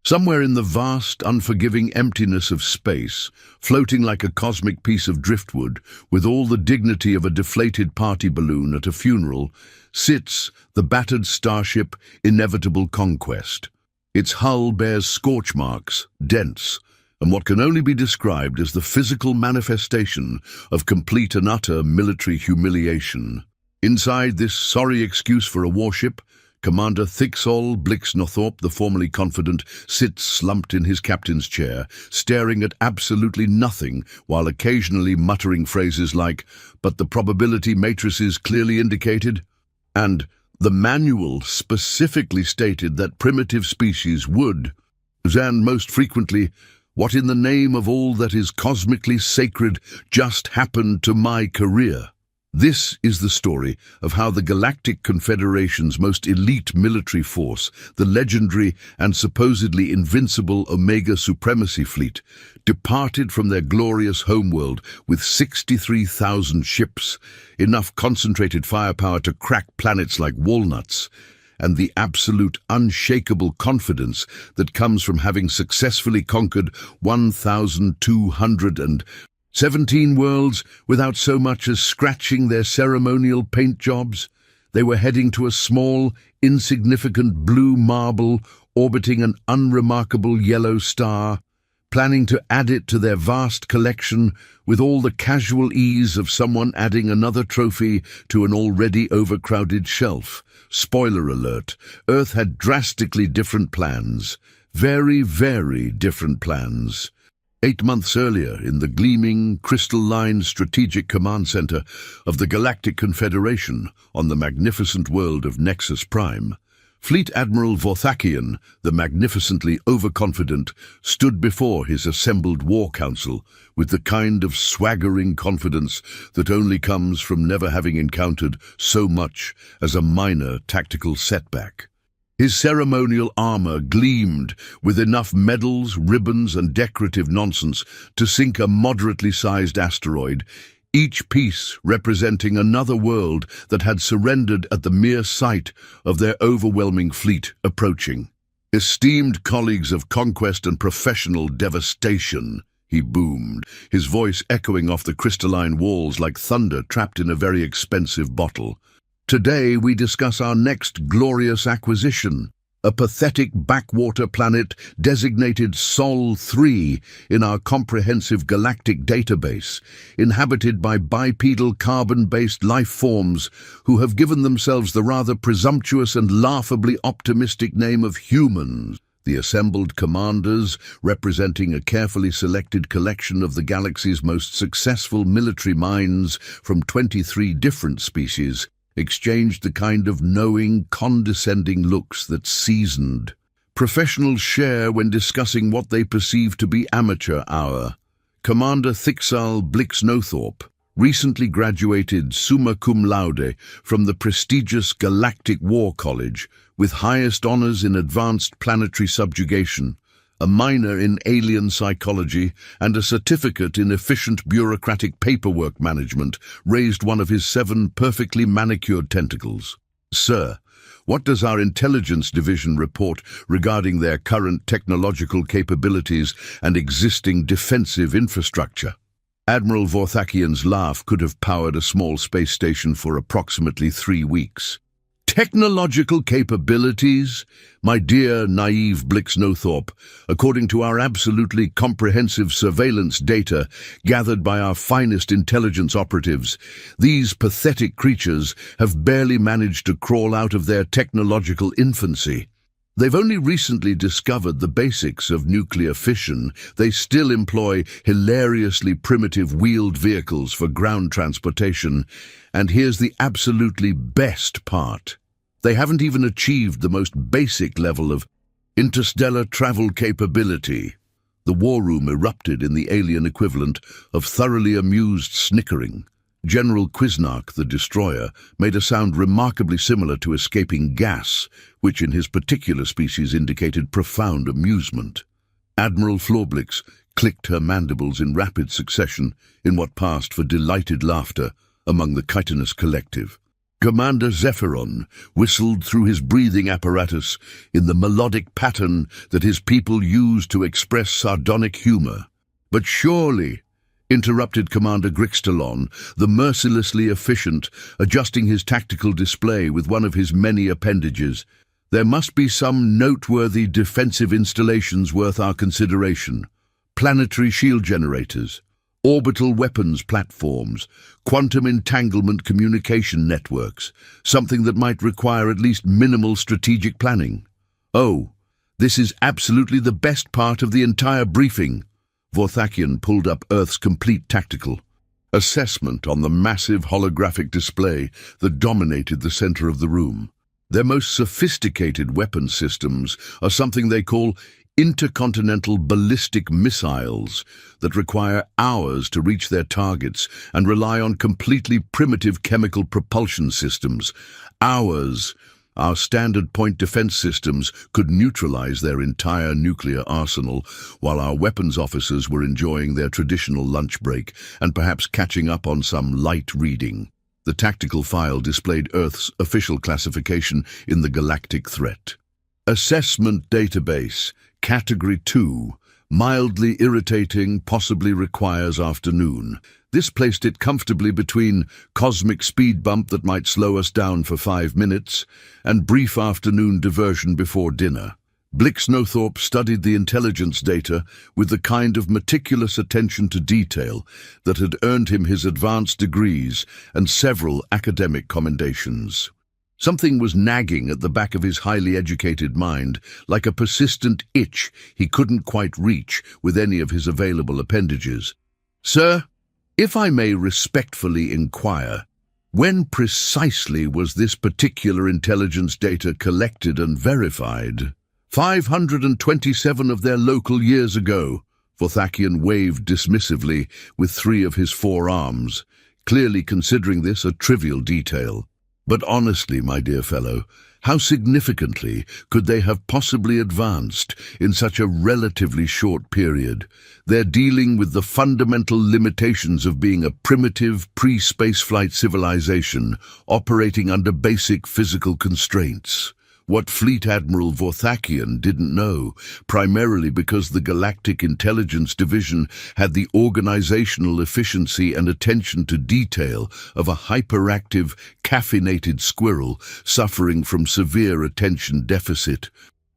Somewhere in the vast, unforgiving emptiness of space, floating like a cosmic piece of driftwood, with all the dignity of a deflated party balloon at a funeral, sits the battered starship Inevitable Conquest. Its hull bears scorch marks, dents, and what can only be described as the physical manifestation of complete and utter military humiliation. Inside this sorry excuse for a warship, Commander Thicksol Blixnothorpe, the formerly confident, sits slumped in his captain's chair, staring at absolutely nothing, while occasionally muttering phrases like, "But the probability matrices clearly indicated," and "The manual specifically stated that primitive species would," and most frequently, "What in the name of all that is cosmically sacred just happened to my career?" This is the story of how the Galactic Confederation's most elite military force, the legendary and supposedly invincible Omega Supremacy Fleet, departed from their glorious homeworld with 63,000 ships, enough concentrated firepower to crack planets like walnuts, and the absolute unshakable confidence that comes from having successfully conquered 1,217 worlds without so much as scratching their ceremonial paint jobs. They were heading to a small, insignificant blue marble orbiting an unremarkable yellow star, planning to add it to their vast collection with all the casual ease of someone adding another trophy to an already overcrowded shelf. Spoiler alert, Earth had drastically different plans. Very, very different plans. 8 months earlier, in the gleaming, crystalline Strategic Command Center of the Galactic Confederation on the magnificent world of Nexus Prime, Fleet Admiral Vorthakian, the magnificently overconfident, stood before his assembled war council with the kind of swaggering confidence that only comes from never having encountered so much as a minor tactical setback. His ceremonial armor gleamed with enough medals, ribbons, and decorative nonsense to sink a moderately sized asteroid, each piece representing another world that had surrendered at the mere sight of their overwhelming fleet approaching. "Esteemed colleagues of conquest and professional devastation," he boomed, his voice echoing off the crystalline walls like thunder trapped in a very expensive bottle. "Today we discuss our next glorious acquisition, a pathetic backwater planet designated Sol 3 in our comprehensive galactic database, inhabited by bipedal carbon-based life forms who have given themselves the rather presumptuous and laughably optimistic name of humans." The assembled commanders, representing a carefully selected collection of the galaxy's most successful military minds from 23 different species, exchanged the kind of knowing, condescending looks that seasoned. Professionals share when discussing what they perceive to be amateur hour. Commander Thicksol Blixnothorpe recently graduated summa cum laude from the prestigious Galactic War College with highest honors in advanced planetary subjugation, a minor in alien psychology, and a certificate in efficient bureaucratic paperwork management, raised one of his 7 perfectly manicured tentacles. "Sir, what does our intelligence division report regarding their current technological capabilities and existing defensive infrastructure?" Admiral Vorthakian's laugh could have powered a small space station for approximately 3 weeks. "Technological capabilities? My dear, naive Blixnothorpe, according to our absolutely comprehensive surveillance data gathered by our finest intelligence operatives, these pathetic creatures have barely managed to crawl out of their technological infancy. They've only recently discovered the basics of nuclear fission. They still employ hilariously primitive wheeled vehicles for ground transportation. And here's the absolutely best part. They haven't even achieved the most basic level of interstellar travel capability." The war room erupted in the alien equivalent of thoroughly amused snickering. General Quiznark, the destroyer, made a sound remarkably similar to escaping gas, which in his particular species indicated profound amusement. Admiral Florblix clicked her mandibles in rapid succession in what passed for delighted laughter among the chitinous collective. Commander Zephyron whistled through his breathing apparatus in the melodic pattern that his people used to express sardonic humor. "But surely," interrupted Commander Grixtalon, the mercilessly efficient, adjusting his tactical display with one of his many appendages, "there must be some noteworthy defensive installations worth our consideration. Planetary shield generators, orbital weapons platforms, quantum entanglement communication networks, something that might require at least minimal strategic planning." "Oh, this is absolutely the best part of the entire briefing." Vorthakian pulled up Earth's complete tactical assessment on the massive holographic display that dominated the center of the room. Their most sophisticated weapon systems are something they call intercontinental ballistic missiles that require hours to reach their targets and rely on completely primitive chemical propulsion systems. Hours. Our standard point defense systems could neutralize their entire nuclear arsenal, while our weapons officers were enjoying their traditional lunch break and perhaps catching up on some light reading. The tactical file displayed Earth's official classification in the galactic threat. Assessment database, Category 2, mildly irritating, possibly requires afternoon. This placed it comfortably between cosmic speed bump that might slow us down for 5 minutes and brief afternoon diversion before dinner. Blixnothorpe studied the intelligence data with the kind of meticulous attention to detail that had earned him his advanced degrees and several academic commendations. Something was nagging at the back of his highly educated mind, like a persistent itch he couldn't quite reach with any of his available appendages. "Sir, if I may respectfully inquire, when precisely was this particular intelligence data collected and verified?" 527 of their local years ago, Vorthakian waved dismissively with 3 of his 4 arms, clearly considering this a trivial detail. "But honestly, my dear fellow, how significantly could they have possibly advanced in such a relatively short period? They're dealing with the fundamental limitations of being a primitive pre-spaceflight civilization operating under basic physical constraints." What Fleet Admiral Vorthakian didn't know, primarily because the Galactic Intelligence Division had the organizational efficiency and attention to detail of a hyperactive, caffeinated squirrel suffering from severe attention deficit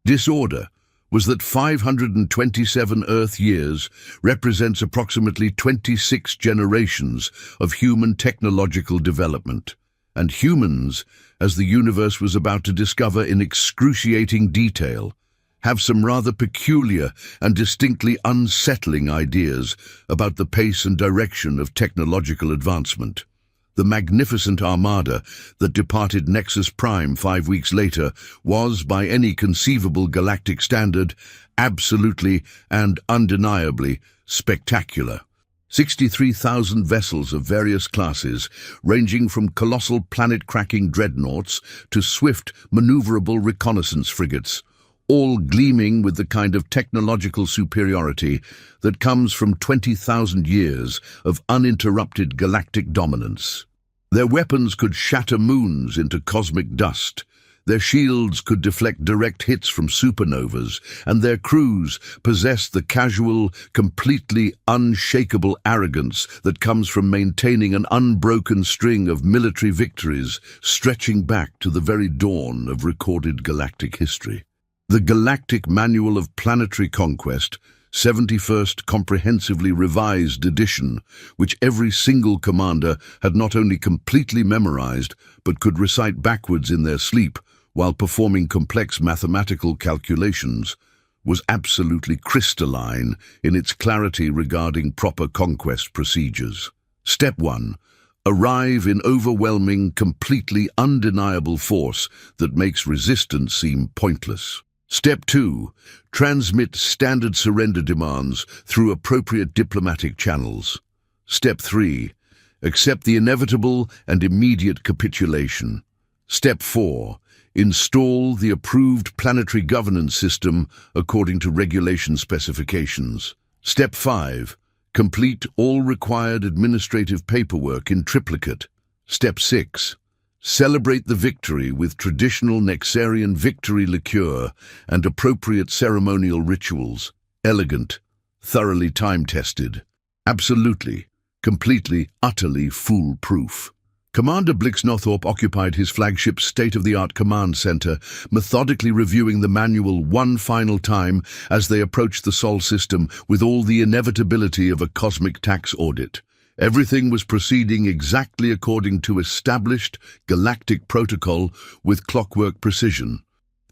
disorder, was that 527 Earth years represents approximately 26 generations of human technological development. And humans, as the universe was about to discover in excruciating detail, have some rather peculiar and distinctly unsettling ideas about the pace and direction of technological advancement. The magnificent Armada that departed Nexus Prime 5 weeks later was, by any conceivable galactic standard, absolutely and undeniably spectacular. 63,000 vessels of various classes, ranging from colossal planet-cracking dreadnoughts to swift, maneuverable reconnaissance frigates, all gleaming with the kind of technological superiority that comes from 20,000 years of uninterrupted galactic dominance. Their weapons could shatter moons into cosmic dust. Their shields could deflect direct hits from supernovas, and their crews possessed the casual, completely unshakable arrogance that comes from maintaining an unbroken string of military victories stretching back to the very dawn of recorded galactic history. The Galactic Manual of Planetary Conquest, 71st comprehensively revised edition, which every single commander had not only completely memorized, but could recite backwards in their sleep, while performing complex mathematical calculations, was absolutely crystalline in its clarity regarding proper conquest procedures. Step 1. Arrive in overwhelming, completely undeniable force that makes resistance seem pointless. Step 2. Transmit standard surrender demands through appropriate diplomatic channels. Step 3. Accept the inevitable and immediate capitulation. Step 4. Install the approved planetary governance system according to regulation specifications. Step 5. Complete all required administrative paperwork in triplicate. Step 6. Celebrate the victory with traditional Nexarian victory liqueur and appropriate ceremonial rituals. Elegant, thoroughly time-tested. Absolutely, completely, utterly foolproof. Commander Blixnothorpe occupied his flagship's state-of-the-art command center, methodically reviewing the manual one final time as they approached the Sol system with all the inevitability of a cosmic tax audit. Everything was proceeding exactly according to established galactic protocol with clockwork precision.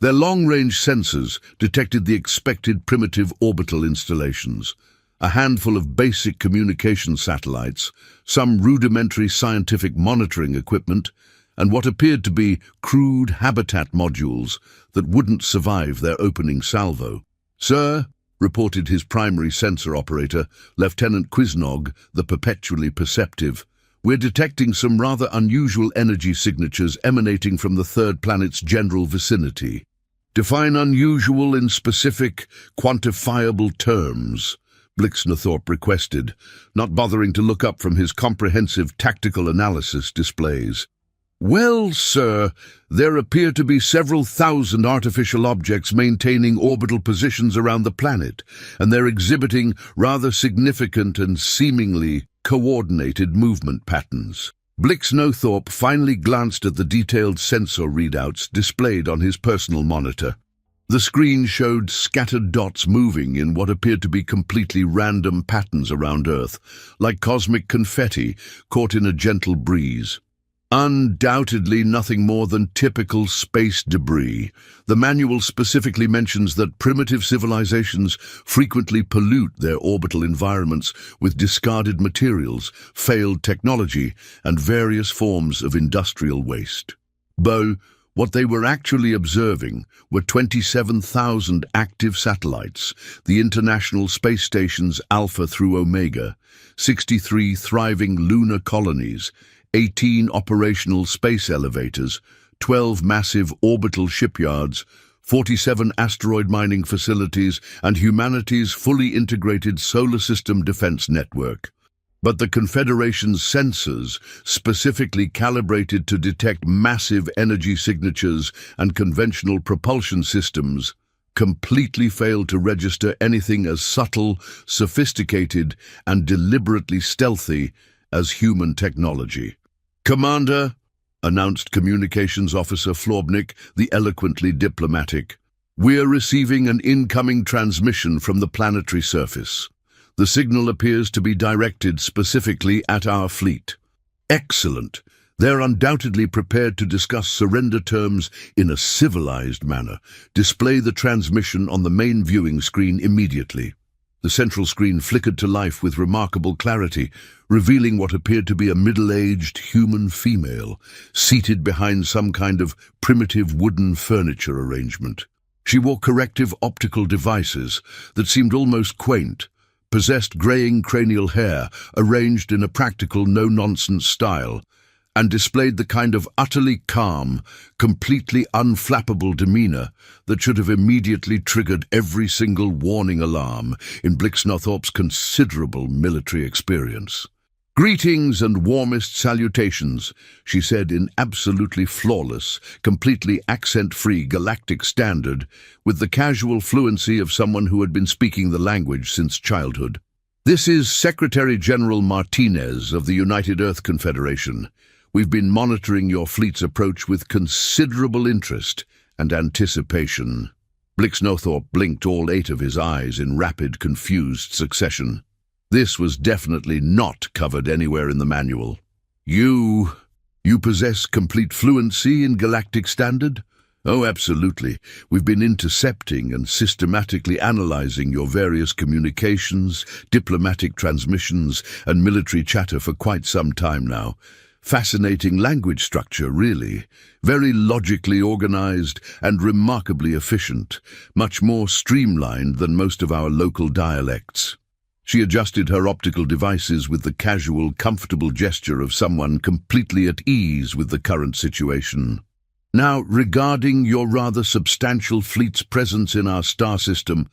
Their long-range sensors detected the expected primitive orbital installations, a handful of basic communication satellites, some rudimentary scientific monitoring equipment, and what appeared to be crude habitat modules that wouldn't survive their opening salvo. "Sir," reported his primary sensor operator, Lieutenant Quiznog, the perpetually perceptive, "we're detecting some rather unusual energy signatures emanating from the third planet's general vicinity." "Define unusual in specific, quantifiable terms," Blixnothorpe requested, not bothering to look up from his comprehensive tactical analysis displays. "Well, sir, there appear to be several thousand artificial objects maintaining orbital positions around the planet, and they're exhibiting rather significant and seemingly coordinated movement patterns." Blixnothorpe finally glanced at the detailed sensor readouts displayed on his personal monitor. The screen showed scattered dots moving in what appeared to be completely random patterns around Earth, like cosmic confetti caught in a gentle breeze. Undoubtedly nothing more than typical space debris. The manual specifically mentions that primitive civilizations frequently pollute their orbital environments with discarded materials, failed technology, and various forms of industrial waste. But what they were actually observing were 27,000 active satellites, the International Space Stations Alpha through Omega, 63 thriving lunar colonies, 18 operational space elevators, 12 massive orbital shipyards, 47 asteroid mining facilities, and humanity's fully integrated solar system defense network. But the Confederation's sensors, specifically calibrated to detect massive energy signatures and conventional propulsion systems, completely failed to register anything as subtle, sophisticated, and deliberately stealthy as human technology. "Commander," announced Communications Officer Flobnik, the eloquently diplomatic, "we're receiving an incoming transmission from the planetary surface. The signal appears to be directed specifically at our fleet." "Excellent. They're undoubtedly prepared to discuss surrender terms in a civilized manner. Display the transmission on the main viewing screen immediately." The central screen flickered to life with remarkable clarity, revealing what appeared to be a middle-aged human female, seated behind some kind of primitive wooden furniture arrangement. She wore corrective optical devices that seemed almost quaint, possessed graying cranial hair arranged in a practical, no-nonsense style, and displayed the kind of utterly calm, completely unflappable demeanor that should have immediately triggered every single warning alarm in Blixnothorpe's considerable military experience. "Greetings and warmest salutations," she said in absolutely flawless, completely accent-free galactic standard, with the casual fluency of someone who had been speaking the language since childhood. "This is Secretary General Martinez of the United Earth Confederation. We've been monitoring your fleet's approach with considerable interest and anticipation." Blixnothorpe blinked all 8 of his eyes in rapid, confused succession. This was definitely not covered anywhere in the manual. You possess complete fluency in galactic standard?" "Oh, absolutely. We've been intercepting and systematically analyzing your various communications, diplomatic transmissions, and military chatter for quite some time now. Fascinating language structure, really. Very logically organized and remarkably efficient, much more streamlined than most of our local dialects." She adjusted her optical devices with the casual, comfortable gesture of someone completely at ease with the current situation. "Now, regarding your rather substantial fleet's presence in our star system,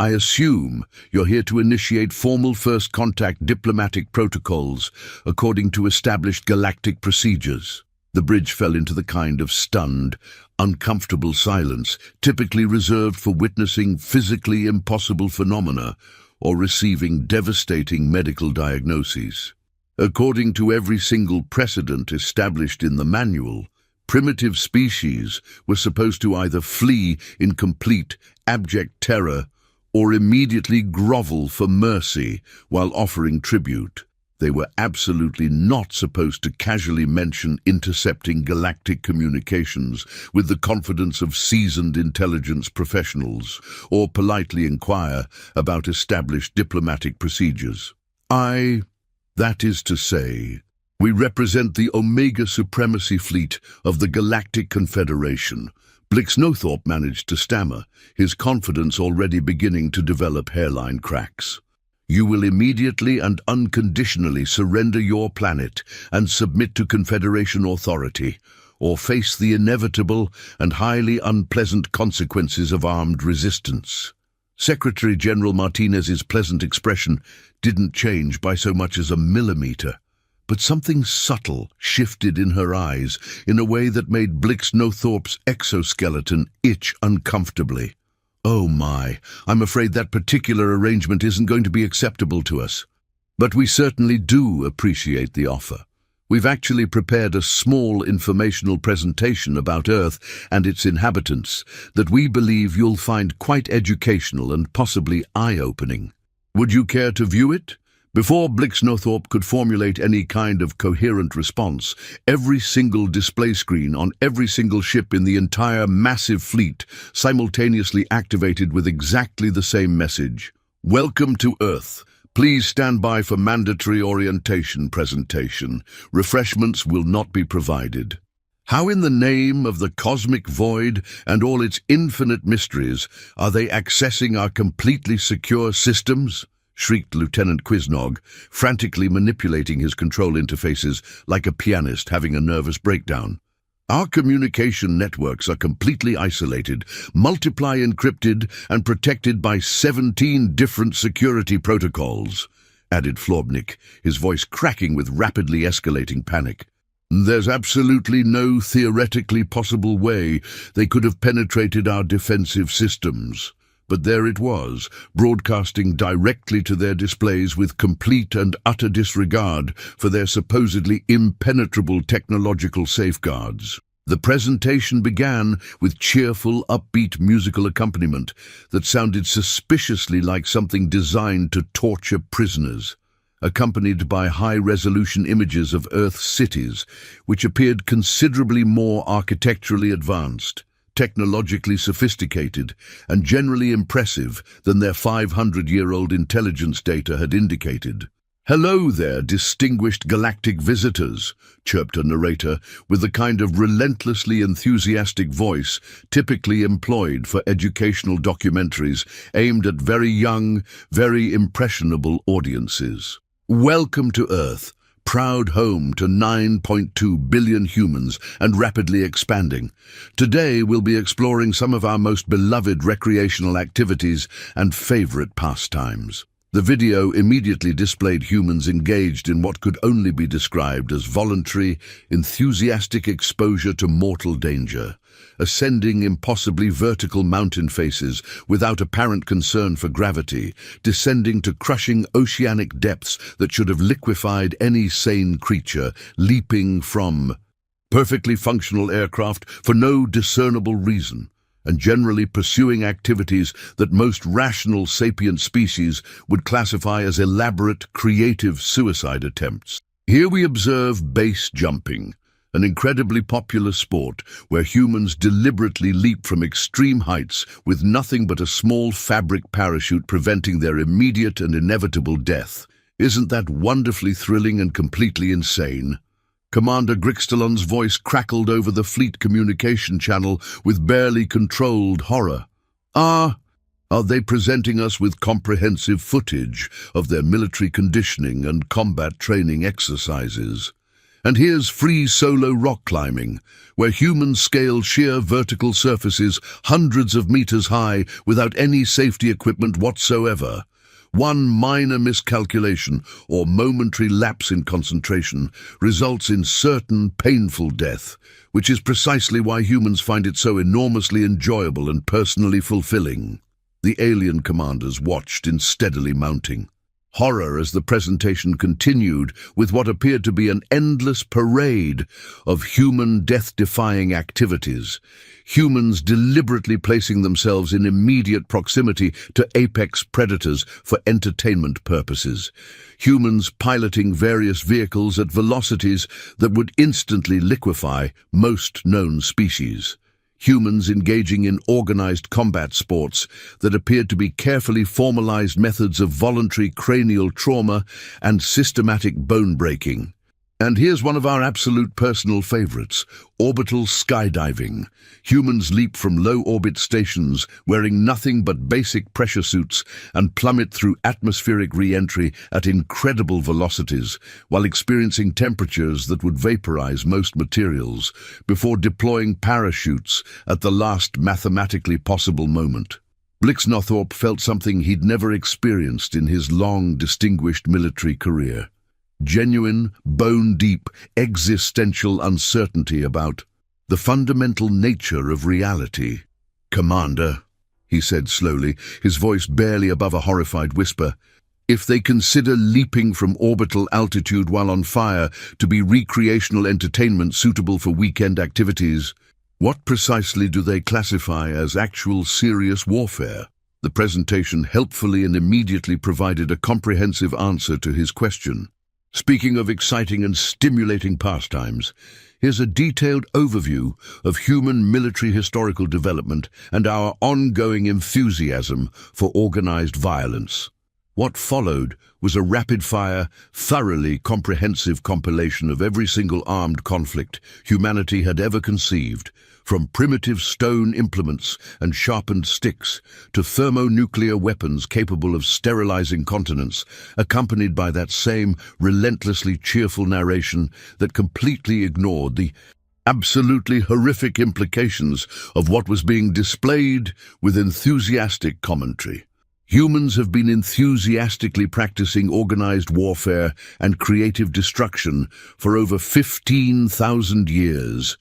I assume you're here to initiate formal first contact diplomatic protocols according to established galactic procedures." The bridge fell into the kind of stunned, uncomfortable silence typically reserved for witnessing physically impossible phenomena or receiving devastating medical diagnoses. According to every single precedent established in the manual, primitive species were supposed to either flee in complete, abject terror or immediately grovel for mercy while offering tribute. They were absolutely not supposed to casually mention intercepting galactic communications with the confidence of seasoned intelligence professionals or politely inquire about established diplomatic procedures. That is to say, we represent the Omega Supremacy Fleet of the Galactic Confederation. Blixnothorpe managed to stammer, his confidence already beginning to develop hairline cracks. You will immediately and unconditionally surrender your planet and submit to Confederation authority, or face the inevitable and highly unpleasant consequences of armed resistance. Secretary General Martinez's pleasant expression didn't change by so much as a millimeter, but something subtle shifted in her eyes in a way that made Blixnothorpe's exoskeleton itch uncomfortably. Oh my, I'm afraid that particular arrangement isn't going to be acceptable to us. But we certainly do appreciate the offer. We've actually prepared a small informational presentation about Earth and its inhabitants that we believe you'll find quite educational and possibly eye-opening. Would you care to view it? Before Blixnothorpe could formulate any kind of coherent response, every single display screen on every single ship in the entire massive fleet simultaneously activated with exactly the same message. Welcome to Earth. Please stand by for mandatory orientation presentation. Refreshments will not be provided. How in the name of the cosmic void and all its infinite mysteries are they accessing our completely secure systems? Shrieked Lieutenant Quiznog, frantically manipulating his control interfaces like a pianist having a nervous breakdown. Our communication networks are completely isolated, multiply encrypted, and protected by 17 different security protocols, added Flobnik, his voice cracking with rapidly escalating panic. There's absolutely no theoretically possible way they could have penetrated our defensive systems. But there it was, broadcasting directly to their displays with complete and utter disregard for their supposedly impenetrable technological safeguards. The presentation began with cheerful, upbeat musical accompaniment that sounded suspiciously like something designed to torture prisoners, accompanied by high-resolution images of Earth's cities, which appeared considerably more architecturally advanced, technologically sophisticated, and generally impressive than their 500-year-old intelligence data had indicated. "Hello there, distinguished galactic visitors," chirped a narrator with the kind of relentlessly enthusiastic voice typically employed for educational documentaries aimed at very young, very impressionable audiences. "Welcome to Earth, proud home to 9.2 billion humans and rapidly expanding. Today we'll be exploring some of our most beloved recreational activities and favorite pastimes." The video immediately displayed humans engaged in what could only be described as voluntary, enthusiastic exposure to mortal danger, ascending impossibly vertical mountain faces without apparent concern for gravity, descending to crushing oceanic depths that should have liquefied any sane creature, leaping from perfectly functional aircraft for no discernible reason, and generally pursuing activities that most rational sapient species would classify as elaborate, creative suicide attempts. Here we observe base jumping, an incredibly popular sport where humans deliberately leap from extreme heights with nothing but a small fabric parachute preventing their immediate and inevitable death. Isn't that wonderfully thrilling and completely insane? Commander Grixtalon's voice crackled over the fleet communication channel with barely controlled horror. Are they presenting us with comprehensive footage of their military conditioning and combat training exercises? And here's free solo rock climbing, where humans scale sheer vertical surfaces hundreds of meters high without any safety equipment whatsoever. One minor miscalculation or momentary lapse in concentration results in certain painful death, which is precisely why humans find it so enormously enjoyable and personally fulfilling. The alien commanders watched in steadily mounting horror as the presentation continued with what appeared to be an endless parade of human death-defying activities. Humans deliberately placing themselves in immediate proximity to apex predators for entertainment purposes. Humans piloting various vehicles at velocities that would instantly liquefy most known species. Humans engaging in organized combat sports that appeared to be carefully formalized methods of voluntary cranial trauma and systematic bone breaking. And here's one of our absolute personal favorites: orbital skydiving. Humans leap from low-orbit stations wearing nothing but basic pressure suits and plummet through atmospheric re-entry at incredible velocities while experiencing temperatures that would vaporize most materials before deploying parachutes at the last mathematically possible moment. Blixnothorpe felt something he'd never experienced in his long, distinguished military career. Genuine, bone-deep, existential uncertainty about the fundamental nature of reality. "Commander," he said slowly, his voice barely above a horrified whisper, "if they consider leaping from orbital altitude while on fire to be recreational entertainment suitable for weekend activities, what precisely do they classify as actual serious warfare?" The presentation helpfully and immediately provided a comprehensive answer to his question. Speaking of exciting and stimulating pastimes, here's a detailed overview of human military historical development and our ongoing enthusiasm for organized violence. What followed was a rapid-fire, thoroughly comprehensive compilation of every single armed conflict humanity had ever conceived, from primitive stone implements and sharpened sticks to thermonuclear weapons capable of sterilizing continents, accompanied by that same relentlessly cheerful narration that completely ignored the absolutely horrific implications of what was being displayed with enthusiastic commentary. Humans have been enthusiastically practicing organized warfare and creative destruction for over 15,000 years.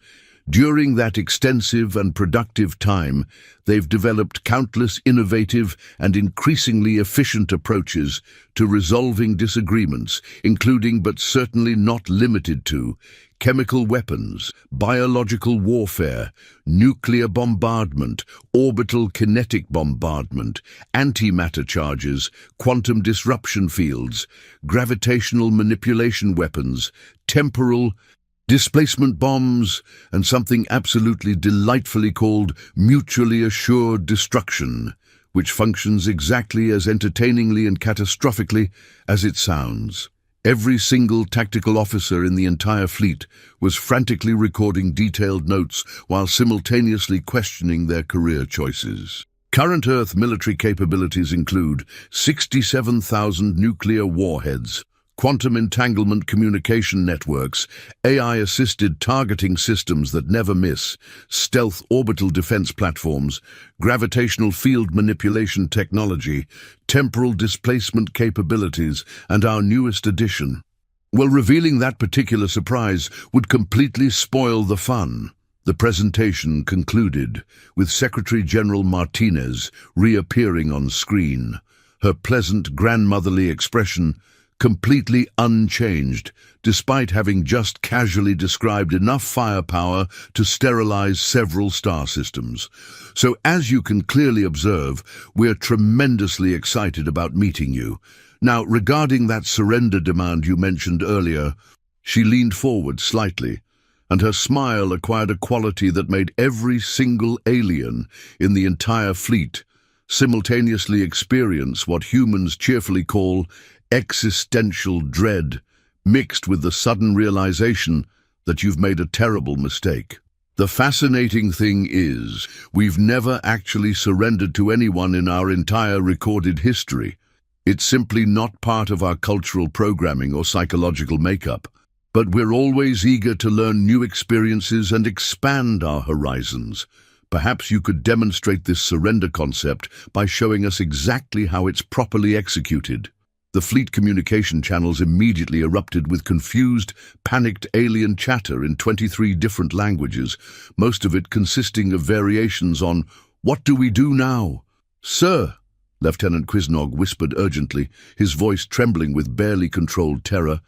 During that extensive and productive time, they've developed countless innovative and increasingly efficient approaches to resolving disagreements, including but certainly not limited to chemical weapons, biological warfare, nuclear bombardment, orbital kinetic bombardment, antimatter charges, quantum disruption fields, gravitational manipulation weapons, temporal displacement bombs, and something absolutely delightfully called mutually assured destruction, which functions exactly as entertainingly and catastrophically as it sounds. Every single tactical officer in the entire fleet was frantically recording detailed notes while simultaneously questioning their career choices. Current Earth military capabilities include 67,000 nuclear warheads, quantum entanglement communication networks, AI-assisted targeting systems that never miss, stealth orbital defense platforms, gravitational field manipulation technology, temporal displacement capabilities, and our newest addition. Well, revealing that particular surprise would completely spoil the fun. The presentation concluded with Secretary General Martinez reappearing on screen, her pleasant grandmotherly expression completely unchanged, despite having just casually described enough firepower to sterilize several star systems. So as you can clearly observe, we're tremendously excited about meeting you. Now, regarding that surrender demand you mentioned earlier, she leaned forward slightly, and her smile acquired a quality that made every single alien in the entire fleet simultaneously experience what humans cheerfully call existential dread, mixed with the sudden realization that you've made a terrible mistake. The fascinating thing is, we've never actually surrendered to anyone in our entire recorded history. It's simply not part of our cultural programming or psychological makeup. But we're always eager to learn new experiences and expand our horizons. Perhaps you could demonstrate this surrender concept by showing us exactly how it's properly executed." The fleet communication channels immediately erupted with confused, panicked alien chatter in 23 different languages, most of it consisting of variations on, "What do we do now?" "Sir," Lieutenant Quiznog whispered urgently, his voice trembling with barely controlled terror,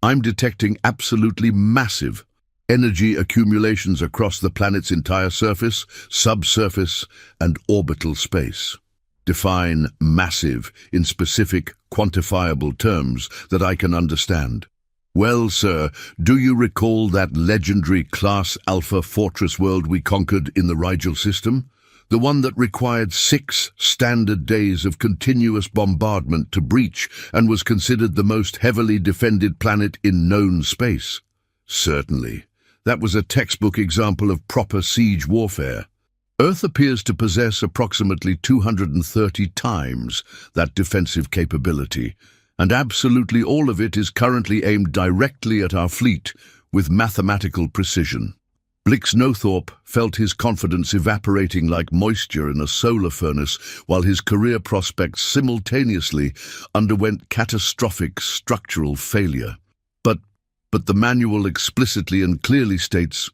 "I'm detecting absolutely massive energy accumulations across the planet's entire surface, subsurface, and orbital space." "Define massive in specific, quantifiable terms that I can understand." "Well, sir, do you recall that legendary Class Alpha fortress world we conquered in the Rigel system? The one that required 6 standard days of continuous bombardment to breach and was considered the most heavily defended planet in known space?" "Certainly. That was a textbook example of proper siege warfare. Earth appears to possess approximately 230 times that defensive capability, and absolutely all of it is currently aimed directly at our fleet with mathematical precision." Blix Nothorpe felt his confidence evaporating like moisture in a solar furnace, while his career prospects simultaneously underwent catastrophic structural failure. But the manual explicitly and clearly states,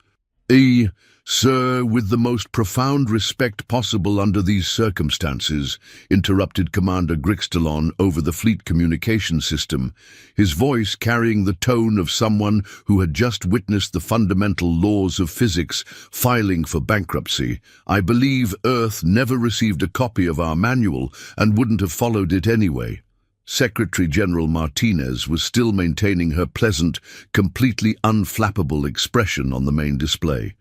"Sir, with the most profound respect possible under these circumstances," interrupted Commander Grixtalon over the fleet communication system, his voice carrying the tone of someone who had just witnessed the fundamental laws of physics filing for bankruptcy. "I believe Earth never received a copy of our manual and wouldn't have followed it anyway." Secretary General Martinez was still maintaining her pleasant, completely unflappable expression on the main display.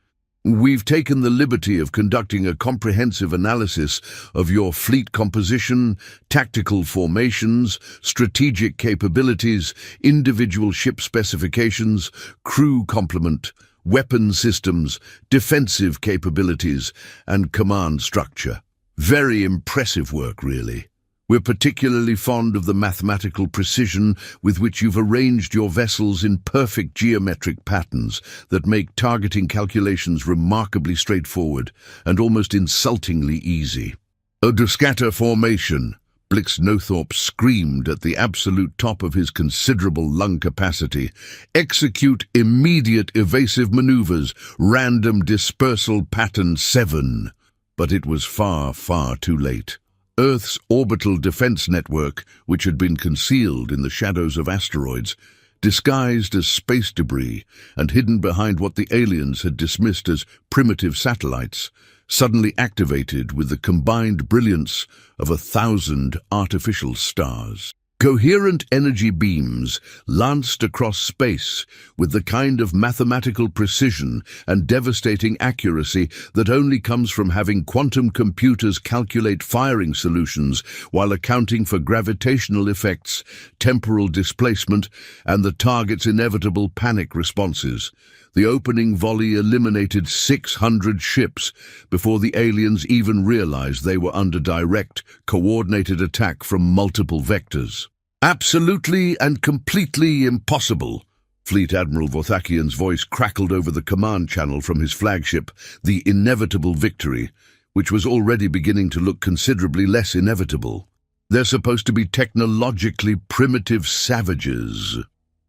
"We've taken the liberty of conducting a comprehensive analysis of your fleet composition, tactical formations, strategic capabilities, individual ship specifications, crew complement, weapon systems, defensive capabilities, and command structure. Very impressive work, really. We're particularly fond of the mathematical precision with which you've arranged your vessels in perfect geometric patterns that make targeting calculations remarkably straightforward and almost insultingly easy." "Odoscatter formation!" Blix Nothorpe screamed at the absolute top of his considerable lung capacity. "Execute immediate evasive maneuvers, random dispersal pattern 7. But it was far, far too late. Earth's orbital defense network, which had been concealed in the shadows of asteroids, disguised as space debris and hidden behind what the aliens had dismissed as primitive satellites, suddenly activated with the combined brilliance of 1,000 artificial stars. Coherent energy beams lanced across space with the kind of mathematical precision and devastating accuracy that only comes from having quantum computers calculate firing solutions while accounting for gravitational effects, temporal displacement, and the target's inevitable panic responses. The opening volley eliminated 600 ships before the aliens even realized they were under direct, coordinated attack from multiple vectors. Absolutely and completely impossible. Fleet Admiral Vorthakian's voice crackled over the command channel from his flagship, the Inevitable Victory, which was already beginning to look considerably less inevitable. They're supposed to be technologically primitive savages.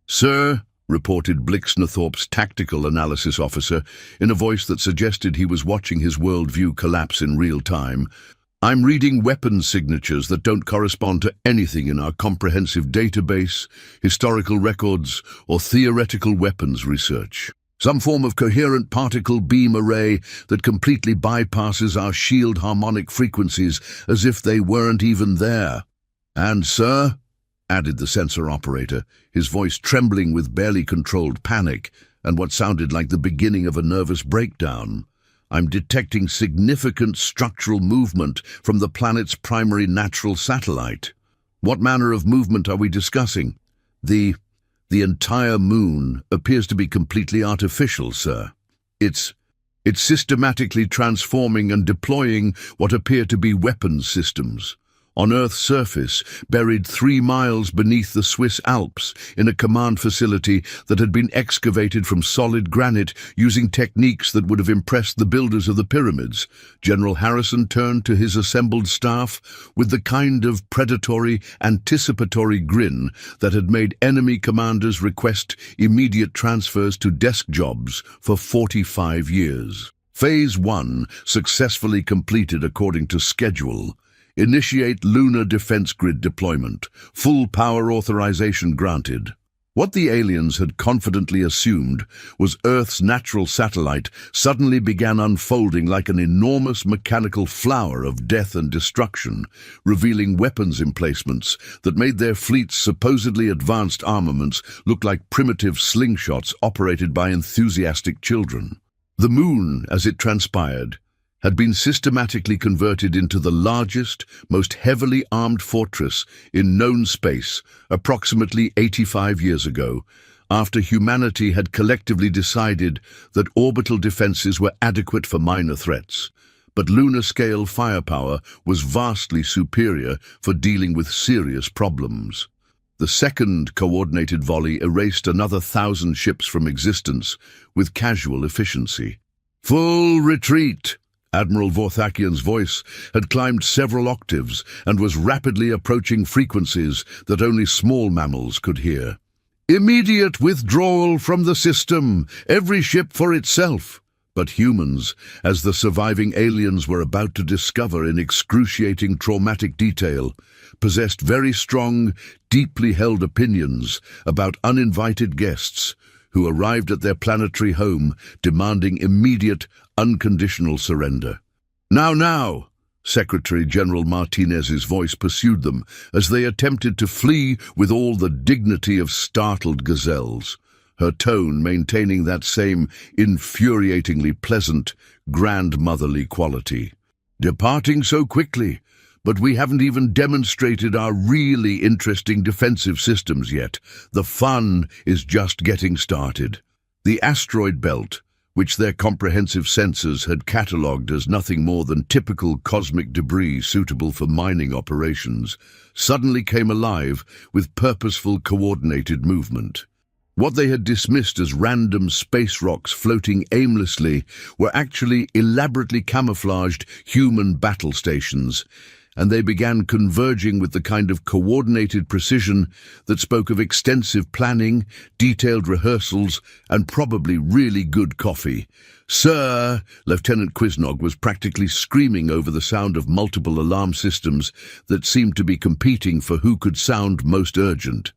Sir, reported Blix Nothorpe's tactical analysis officer in a voice that suggested he was watching his worldview collapse in real time, I'm reading weapons signatures that don't correspond to anything in our comprehensive database, historical records, or theoretical weapons research. Some form of coherent particle beam array that completely bypasses our shield harmonic frequencies as if they weren't even there. And, sir, added the sensor operator, his voice trembling with barely controlled panic and what sounded like the beginning of a nervous breakdown, I'm detecting significant structural movement from the planet's primary natural satellite. What manner of movement are we discussing? The entire moon appears to be completely artificial, sir. It's systematically transforming and deploying what appear to be weapons systems, On Earth's surface, buried 3 miles beneath the Swiss Alps, in a command facility that had been excavated from solid granite using techniques that would have impressed the builders of the pyramids, General Harrison turned to his assembled staff with the kind of predatory, anticipatory grin that had made enemy commanders request immediate transfers to desk jobs for 45 years. Phase 1 successfully completed according to schedule. Initiate lunar defense grid deployment. Full power authorization granted. What the aliens had confidently assumed was Earth's natural satellite suddenly began unfolding like an enormous mechanical flower of death and destruction, revealing weapons emplacements that made their fleet's supposedly advanced armaments look like primitive slingshots operated by enthusiastic children. The moon, as it transpired, had been systematically converted into the largest, most heavily armed fortress in known space approximately 85 years ago, after humanity had collectively decided that orbital defenses were adequate for minor threats. But lunar-scale firepower was vastly superior for dealing with serious problems. The second coordinated volley erased another 1,000 ships from existence with casual efficiency. Full retreat! Admiral Vorthakian's voice had climbed several octaves and was rapidly approaching frequencies that only small mammals could hear. Immediate withdrawal from the system, every ship for itself. But humans, as the surviving aliens were about to discover in excruciating traumatic detail, possessed very strong, deeply held opinions about uninvited guests who arrived at their planetary home demanding immediate, unconditional surrender. Now, Secretary General Martinez's voice pursued them as they attempted to flee with all the dignity of startled gazelles, her tone maintaining that same infuriatingly pleasant, grandmotherly quality. Departing so quickly, but we haven't even demonstrated our really interesting defensive systems yet. The fun is just getting started. The asteroid belt, which their comprehensive sensors had catalogued as nothing more than typical cosmic debris suitable for mining operations, suddenly came alive with purposeful coordinated movement. What they had dismissed as random space rocks floating aimlessly were actually elaborately camouflaged human battle stations, and they began converging with the kind of coordinated precision that spoke of extensive planning, detailed rehearsals, and probably really good coffee. "Sir," Lieutenant Quiznog was practically screaming over the sound of multiple alarm systems that seemed to be competing for who could sound most urgent.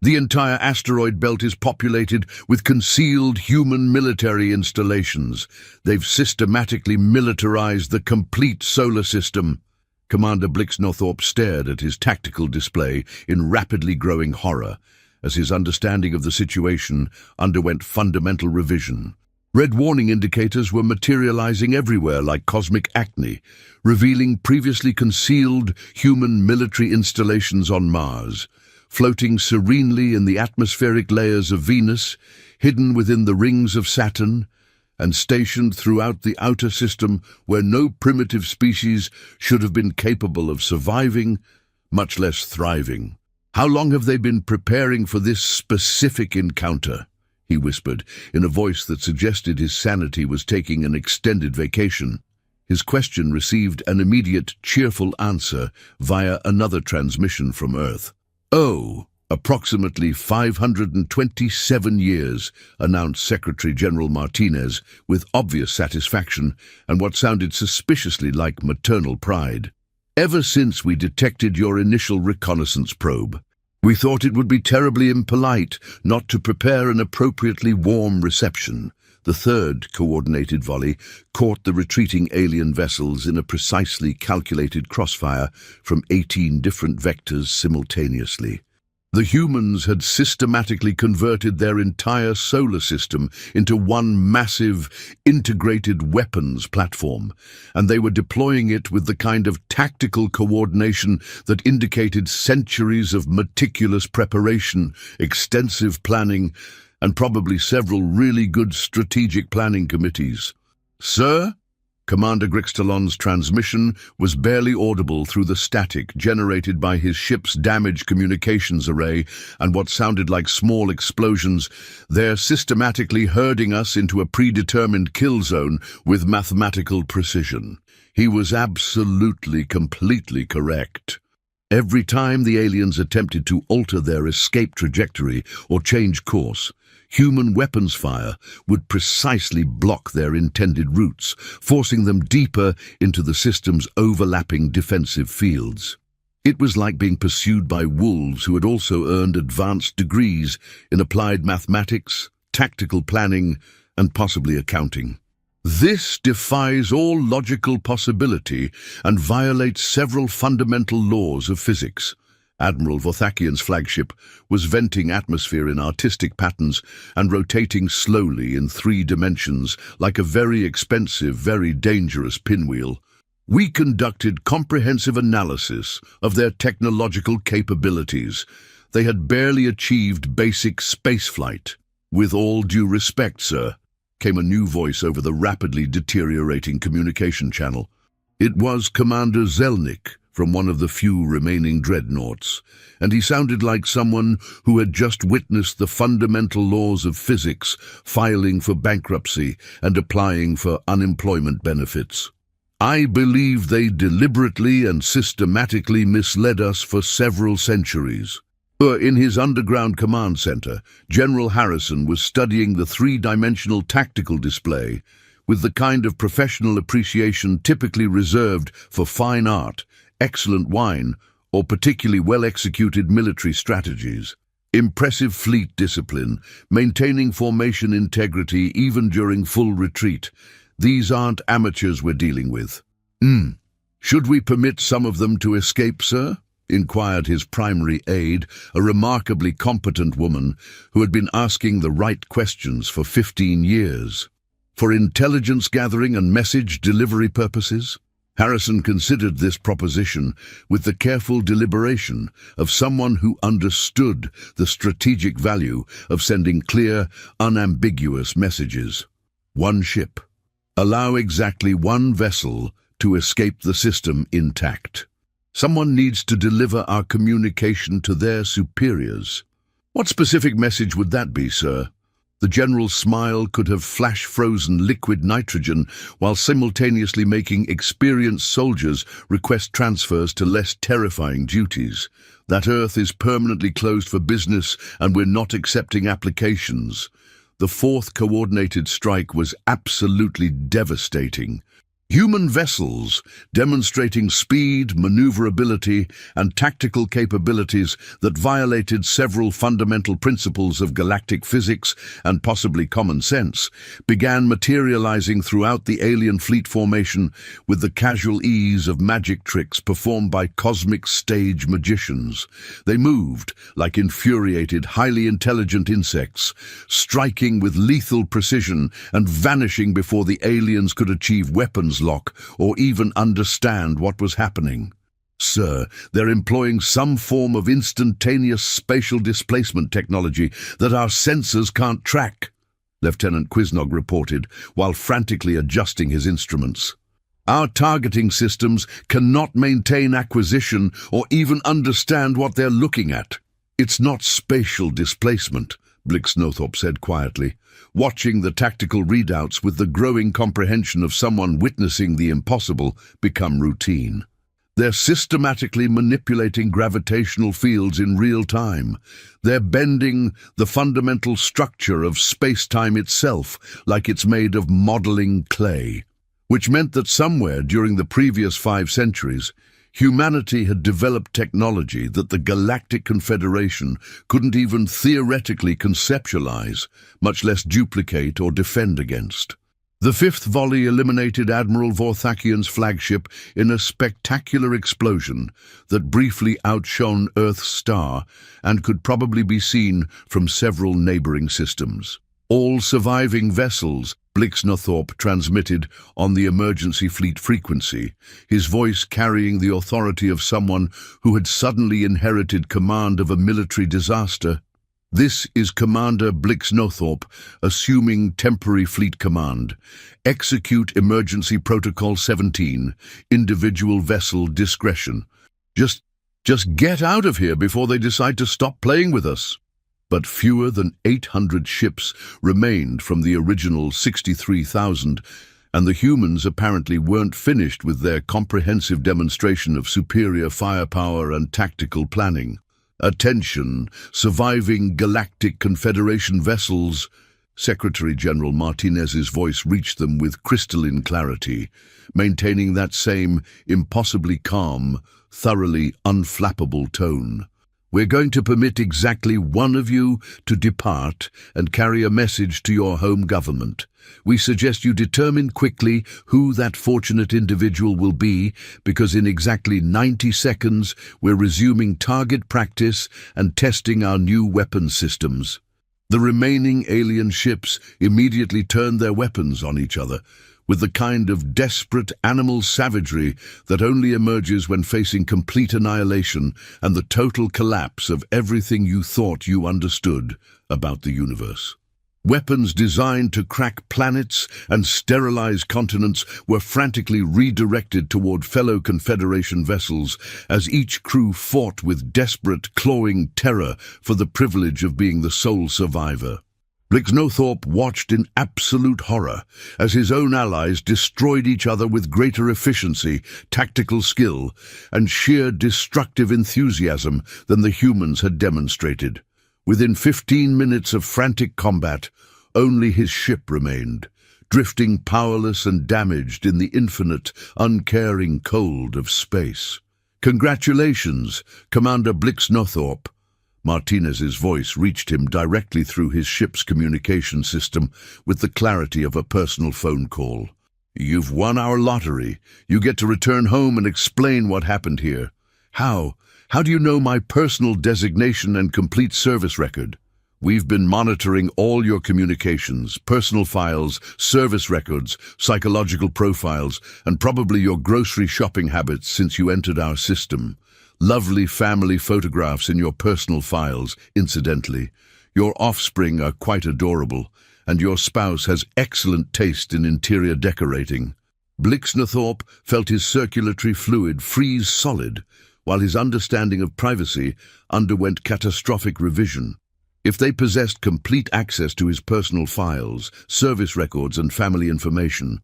"The entire asteroid belt is populated with concealed human military installations. They've systematically militarized the complete solar system." Commander Blixnorthorpe stared at his tactical display in rapidly growing horror as his understanding of the situation underwent fundamental revision. Red warning indicators were materializing everywhere like cosmic acne, revealing previously concealed human military installations on Mars, floating serenely in the atmospheric layers of Venus, hidden within the rings of Saturn, and stationed throughout the outer system where no primitive species should have been capable of surviving, much less thriving. "How long have they been preparing for this specific encounter?" he whispered, in a voice that suggested his sanity was taking an extended vacation. His question received an immediate, cheerful answer via another transmission from Earth. "Oh, approximately 527 years, announced Secretary General Martinez with obvious satisfaction and what sounded suspiciously like maternal pride. "Ever since we detected your initial reconnaissance probe. We thought it would be terribly impolite not to prepare an appropriately warm reception." The third coordinated volley caught the retreating alien vessels in a precisely calculated crossfire from 18 different vectors simultaneously. The humans had systematically converted their entire solar system into one massive, integrated weapons platform, and they were deploying it with the kind of tactical coordination that indicated centuries of meticulous preparation, extensive planning, and probably several really good strategic planning committees. "Sir?" Commander Grixtalon's transmission was barely audible through the static generated by his ship's damaged communications array and what sounded like small explosions. They're systematically herding us into a predetermined kill zone with mathematical precision. He was absolutely, completely correct. Every time the aliens attempted to alter their escape trajectory or change course, human weapons fire would precisely block their intended routes, forcing them deeper into the system's overlapping defensive fields. It was like being pursued by wolves who had also earned advanced degrees in applied mathematics, tactical planning, and possibly accounting. This defies all logical possibility and violates several fundamental laws of physics. Admiral Vorthakian's flagship was venting atmosphere in artistic patterns and rotating slowly in 3 dimensions like a very expensive, very dangerous pinwheel. We conducted comprehensive analysis of their technological capabilities. They had barely achieved basic spaceflight. "With all due respect, sir," came a new voice over the rapidly deteriorating communication channel. It was Commander Zelnick from one of the few remaining dreadnoughts, and he sounded like someone who had just witnessed the fundamental laws of physics filing for bankruptcy and applying for unemployment benefits. "I believe they deliberately and systematically misled us for several centuries." In his underground command center, General Harrison was studying the 3-dimensional tactical display with the kind of professional appreciation typically reserved for fine art, excellent wine, or particularly well-executed military strategies. Impressive fleet discipline, maintaining formation integrity even during full retreat. These aren't amateurs we're dealing with. Should we permit some of them to escape, sir?" inquired his primary aide, a remarkably competent woman who had been asking the right questions for 15 years. For intelligence gathering and message delivery purposes? Harrison considered this proposition with the careful deliberation of someone who understood the strategic value of sending clear, unambiguous messages. 1 ship. Allow exactly 1 vessel to escape the system intact. Someone needs to deliver our communication to their superiors. What specific message would that be, sir? The general's smile could have flash-frozen liquid nitrogen while simultaneously making experienced soldiers request transfers to less terrifying duties. That Earth is permanently closed for business and we're not accepting applications. The 4th coordinated strike was absolutely devastating. Human vessels demonstrating speed, maneuverability, and tactical capabilities that violated several fundamental principles of galactic physics and possibly common sense began materializing throughout the alien fleet formation with the casual ease of magic tricks performed by cosmic stage magicians. They moved like infuriated, highly intelligent insects, striking with lethal precision and vanishing before the aliens could achieve weapons lock or even understand what was happening. "Sir, they're employing some form of instantaneous spatial displacement technology that our sensors can't track," Lieutenant Quiznog reported while frantically adjusting his instruments. "Our targeting systems cannot maintain acquisition or even understand what they're looking at." "It's not spatial displacement," Blixnothorpe said quietly, watching the tactical readouts with the growing comprehension of someone witnessing the impossible become routine. "They're systematically manipulating gravitational fields in real time. They're bending the fundamental structure of space-time itself like it's made of modeling clay," which meant that somewhere during the previous 5 centuries, humanity had developed technology that the Galactic Confederation couldn't even theoretically conceptualize, much less duplicate or defend against. The 5th volley eliminated Admiral Vorthakian's flagship in a spectacular explosion that briefly outshone Earth's star and could probably be seen from several neighboring systems. "All surviving vessels," Blixnothorpe transmitted on the emergency fleet frequency, his voice carrying the authority of someone who had suddenly inherited command of a military disaster. This is Commander Blixnothorpe, assuming temporary fleet command. Execute Emergency Protocol 17, individual vessel discretion. Just get out of here before they decide to stop playing with us. But fewer than 800 ships remained from the original 63,000, and the humans apparently weren't finished with their comprehensive demonstration of superior firepower and tactical planning. Attention, surviving Galactic Confederation vessels. Secretary General Martinez's voice reached them with crystalline clarity, maintaining that same impossibly calm, thoroughly unflappable tone. We're going to permit exactly one of you to depart and carry a message to your home government. We suggest you determine quickly who that fortunate individual will be, because in exactly 90 seconds we're resuming target practice and testing our new weapon systems. The remaining alien ships immediately turned their weapons on each other, with the kind of desperate animal savagery that only emerges when facing complete annihilation and the total collapse of everything you thought you understood about the universe. Weapons designed to crack planets and sterilize continents were frantically redirected toward fellow Confederation vessels as each crew fought with desperate, clawing terror for the privilege of being the sole survivor. Blixnothorpe watched in absolute horror as his own allies destroyed each other with greater efficiency, tactical skill, and sheer destructive enthusiasm than the humans had demonstrated. Within 15 minutes of frantic combat, only his ship remained, drifting powerless and damaged in the infinite, uncaring cold of space. "Congratulations, Commander Blixnothorpe." Martinez's voice reached him directly through his ship's communication system with the clarity of a personal phone call. "You've won our lottery. You get to return home and explain what happened here." "How? How do you know my personal designation and complete service record?" "We've been monitoring all your communications, personal files, service records, psychological profiles, and probably your grocery shopping habits since you entered our system. Lovely family photographs in your personal files, incidentally. Your offspring are quite adorable, and your spouse has excellent taste in interior decorating." Blixnothorpe felt his circulatory fluid freeze solid, while his understanding of privacy underwent catastrophic revision. If they possessed complete access to his personal files, service records, and family information,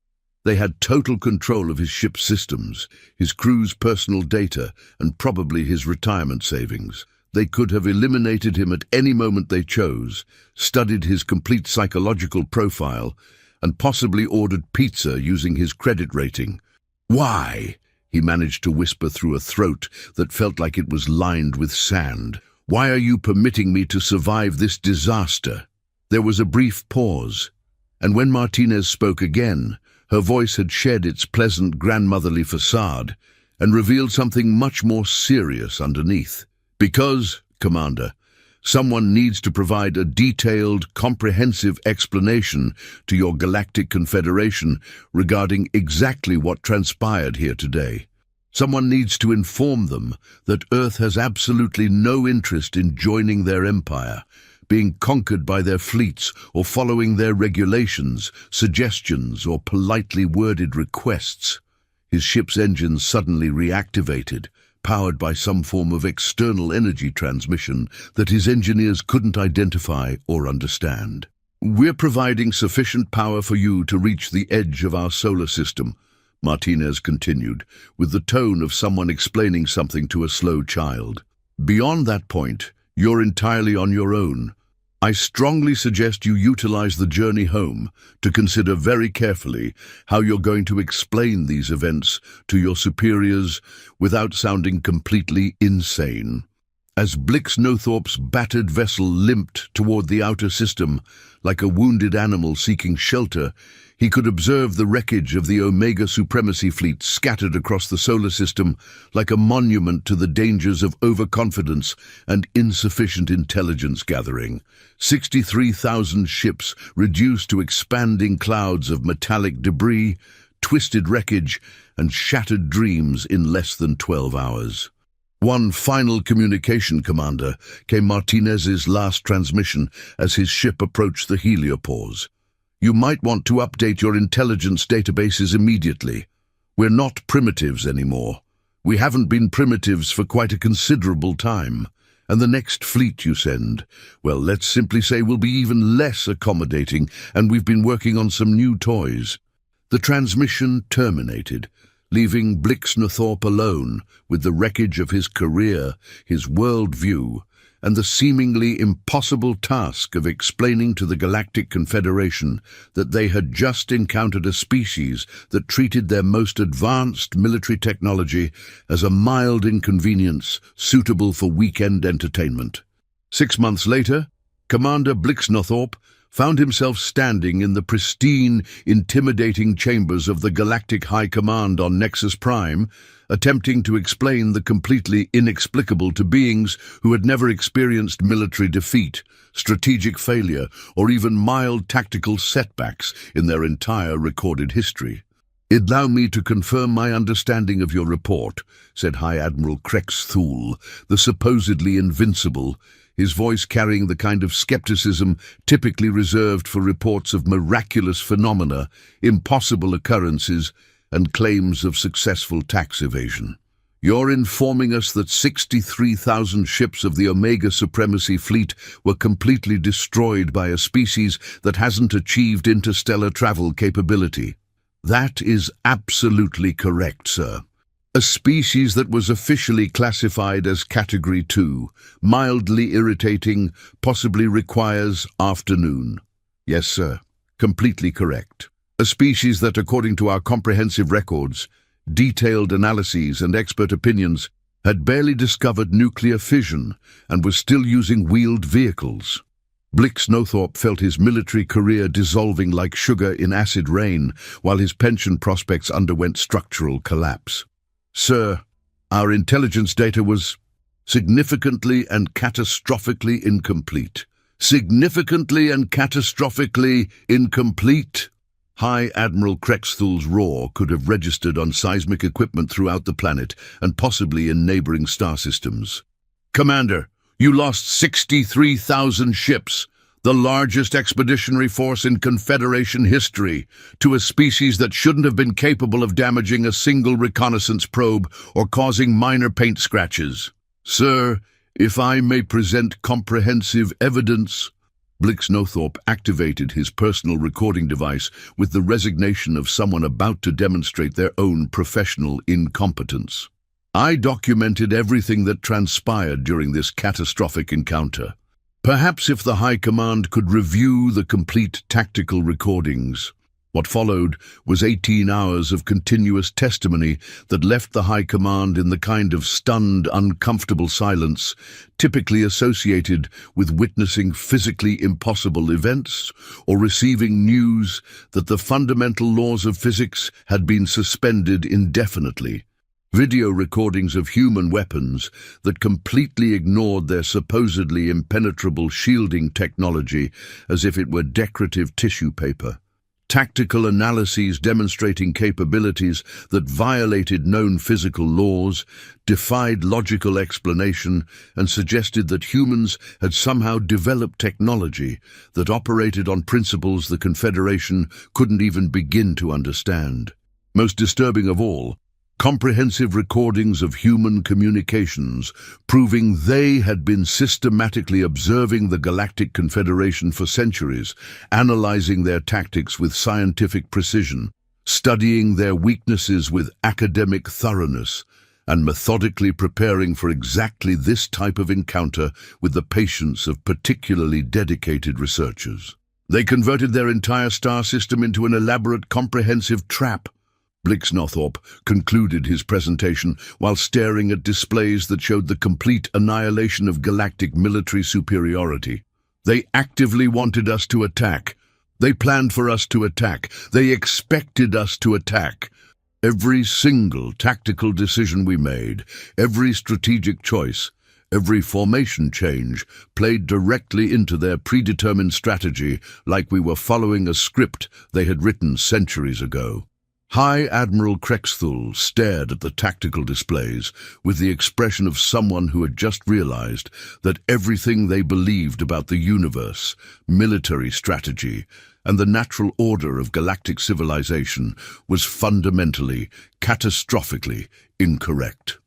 they had total control of his ship's systems, his crew's personal data, and probably his retirement savings. They could have eliminated him at any moment they chose, studied his complete psychological profile, and possibly ordered pizza using his credit rating. "Why?" he managed to whisper through a throat that felt like it was lined with sand. "Why are you permitting me to survive this disaster?" There was a brief pause, and when Martinez spoke again, her voice had shed its pleasant grandmotherly facade and revealed something much more serious underneath. "Because, Commander, someone needs to provide a detailed, comprehensive explanation to your Galactic Confederation regarding exactly what transpired here today. Someone needs to inform them that Earth has absolutely no interest in joining their empire, being conquered by their fleets, or following their regulations, suggestions, or politely worded requests." His ship's engines suddenly reactivated, powered by some form of external energy transmission that his engineers couldn't identify or understand. "We're providing sufficient power for you to reach the edge of our solar system," Martinez continued, with the tone of someone explaining something to a slow child. "Beyond that point, you're entirely on your own. I strongly suggest you utilize the journey home to consider very carefully how you're going to explain these events to your superiors without sounding completely insane." As Blixnothorpe's battered vessel limped toward the outer system, like a wounded animal seeking shelter, he could observe the wreckage of the Omega Supremacy Fleet scattered across the solar system like a monument to the dangers of overconfidence and insufficient intelligence gathering. 63,000 ships reduced to expanding clouds of metallic debris, twisted wreckage, and shattered dreams in less than 12 hours. One final communication, Commander, came Martinez's last transmission as his ship approached the heliopause. You might want to update your intelligence databases immediately. We're not primitives anymore. We haven't been primitives for quite a considerable time. And the next fleet you send, well, let's simply say will be even less accommodating, and we've been working on some new toys. The transmission terminated, leaving Blixnathorpe alone with the wreckage of his career, his worldview, and the seemingly impossible task of explaining to the Galactic Confederation that they had just encountered a species that treated their most advanced military technology as a mild inconvenience suitable for weekend entertainment. 6 months later, Commander Blixnathorpe found himself standing in the pristine, intimidating chambers of the Galactic High Command on Nexus Prime, attempting to explain the completely inexplicable to beings who had never experienced military defeat, strategic failure, or even mild tactical setbacks in their entire recorded history. "Allow me to confirm my understanding of your report," said High Admiral Krex Thule, the supposedly invincible, his voice carrying the kind of skepticism typically reserved for reports of miraculous phenomena, impossible occurrences, and claims of successful tax evasion. "You're informing us that 63,000 ships of the Omega Supremacy Fleet were completely destroyed by a species that hasn't achieved interstellar travel capability." "That is absolutely correct, sir. A species that was officially classified as Category 2, mildly irritating, possibly requires afternoon." "Yes, sir. Completely correct. A species that, according to our comprehensive records, detailed analyses and expert opinions, had barely discovered nuclear fission and was still using wheeled vehicles." Blixnathorpe felt his military career dissolving like sugar in acid rain, while his pension prospects underwent structural collapse. "Sir, our intelligence data was significantly and catastrophically incomplete." "Significantly and catastrophically incomplete?" High Admiral Krexthul's roar could have registered on seismic equipment throughout the planet and possibly in neighboring star systems. "Commander, you lost 63,000 ships, the largest expeditionary force in Confederation history, to a species that shouldn't have been capable of damaging a single reconnaissance probe or causing minor paint scratches." "Sir, if I may present comprehensive evidence." Blixnathorpe activated his personal recording device with the resignation of someone about to demonstrate their own professional incompetence. "I documented everything that transpired during this catastrophic encounter. Perhaps if the High Command could review the complete tactical recordings." What followed was 18 hours of continuous testimony that left the High Command in the kind of stunned, uncomfortable silence typically associated with witnessing physically impossible events or receiving news that the fundamental laws of physics had been suspended indefinitely. Video recordings of human weapons that completely ignored their supposedly impenetrable shielding technology as if it were decorative tissue paper. Tactical analyses demonstrating capabilities that violated known physical laws, defied logical explanation, and suggested that humans had somehow developed technology that operated on principles the Confederation couldn't even begin to understand. Most disturbing of all, comprehensive recordings of human communications, proving they had been systematically observing the Galactic Confederation for centuries, analyzing their tactics with scientific precision, studying their weaknesses with academic thoroughness, and methodically preparing for exactly this type of encounter with the patience of particularly dedicated researchers. They converted their entire star system into an elaborate, comprehensive trap. Blixnathorpe concluded his presentation while staring at displays that showed the complete annihilation of galactic military superiority. "They actively wanted us to attack. They planned for us to attack. They expected us to attack. Every single tactical decision we made, every strategic choice, every formation change played directly into their predetermined strategy, like we were following a script they had written centuries ago." High Admiral Krexthul stared at the tactical displays with the expression of someone who had just realized that everything they believed about the universe, military strategy, and the natural order of galactic civilization was fundamentally, catastrophically incorrect.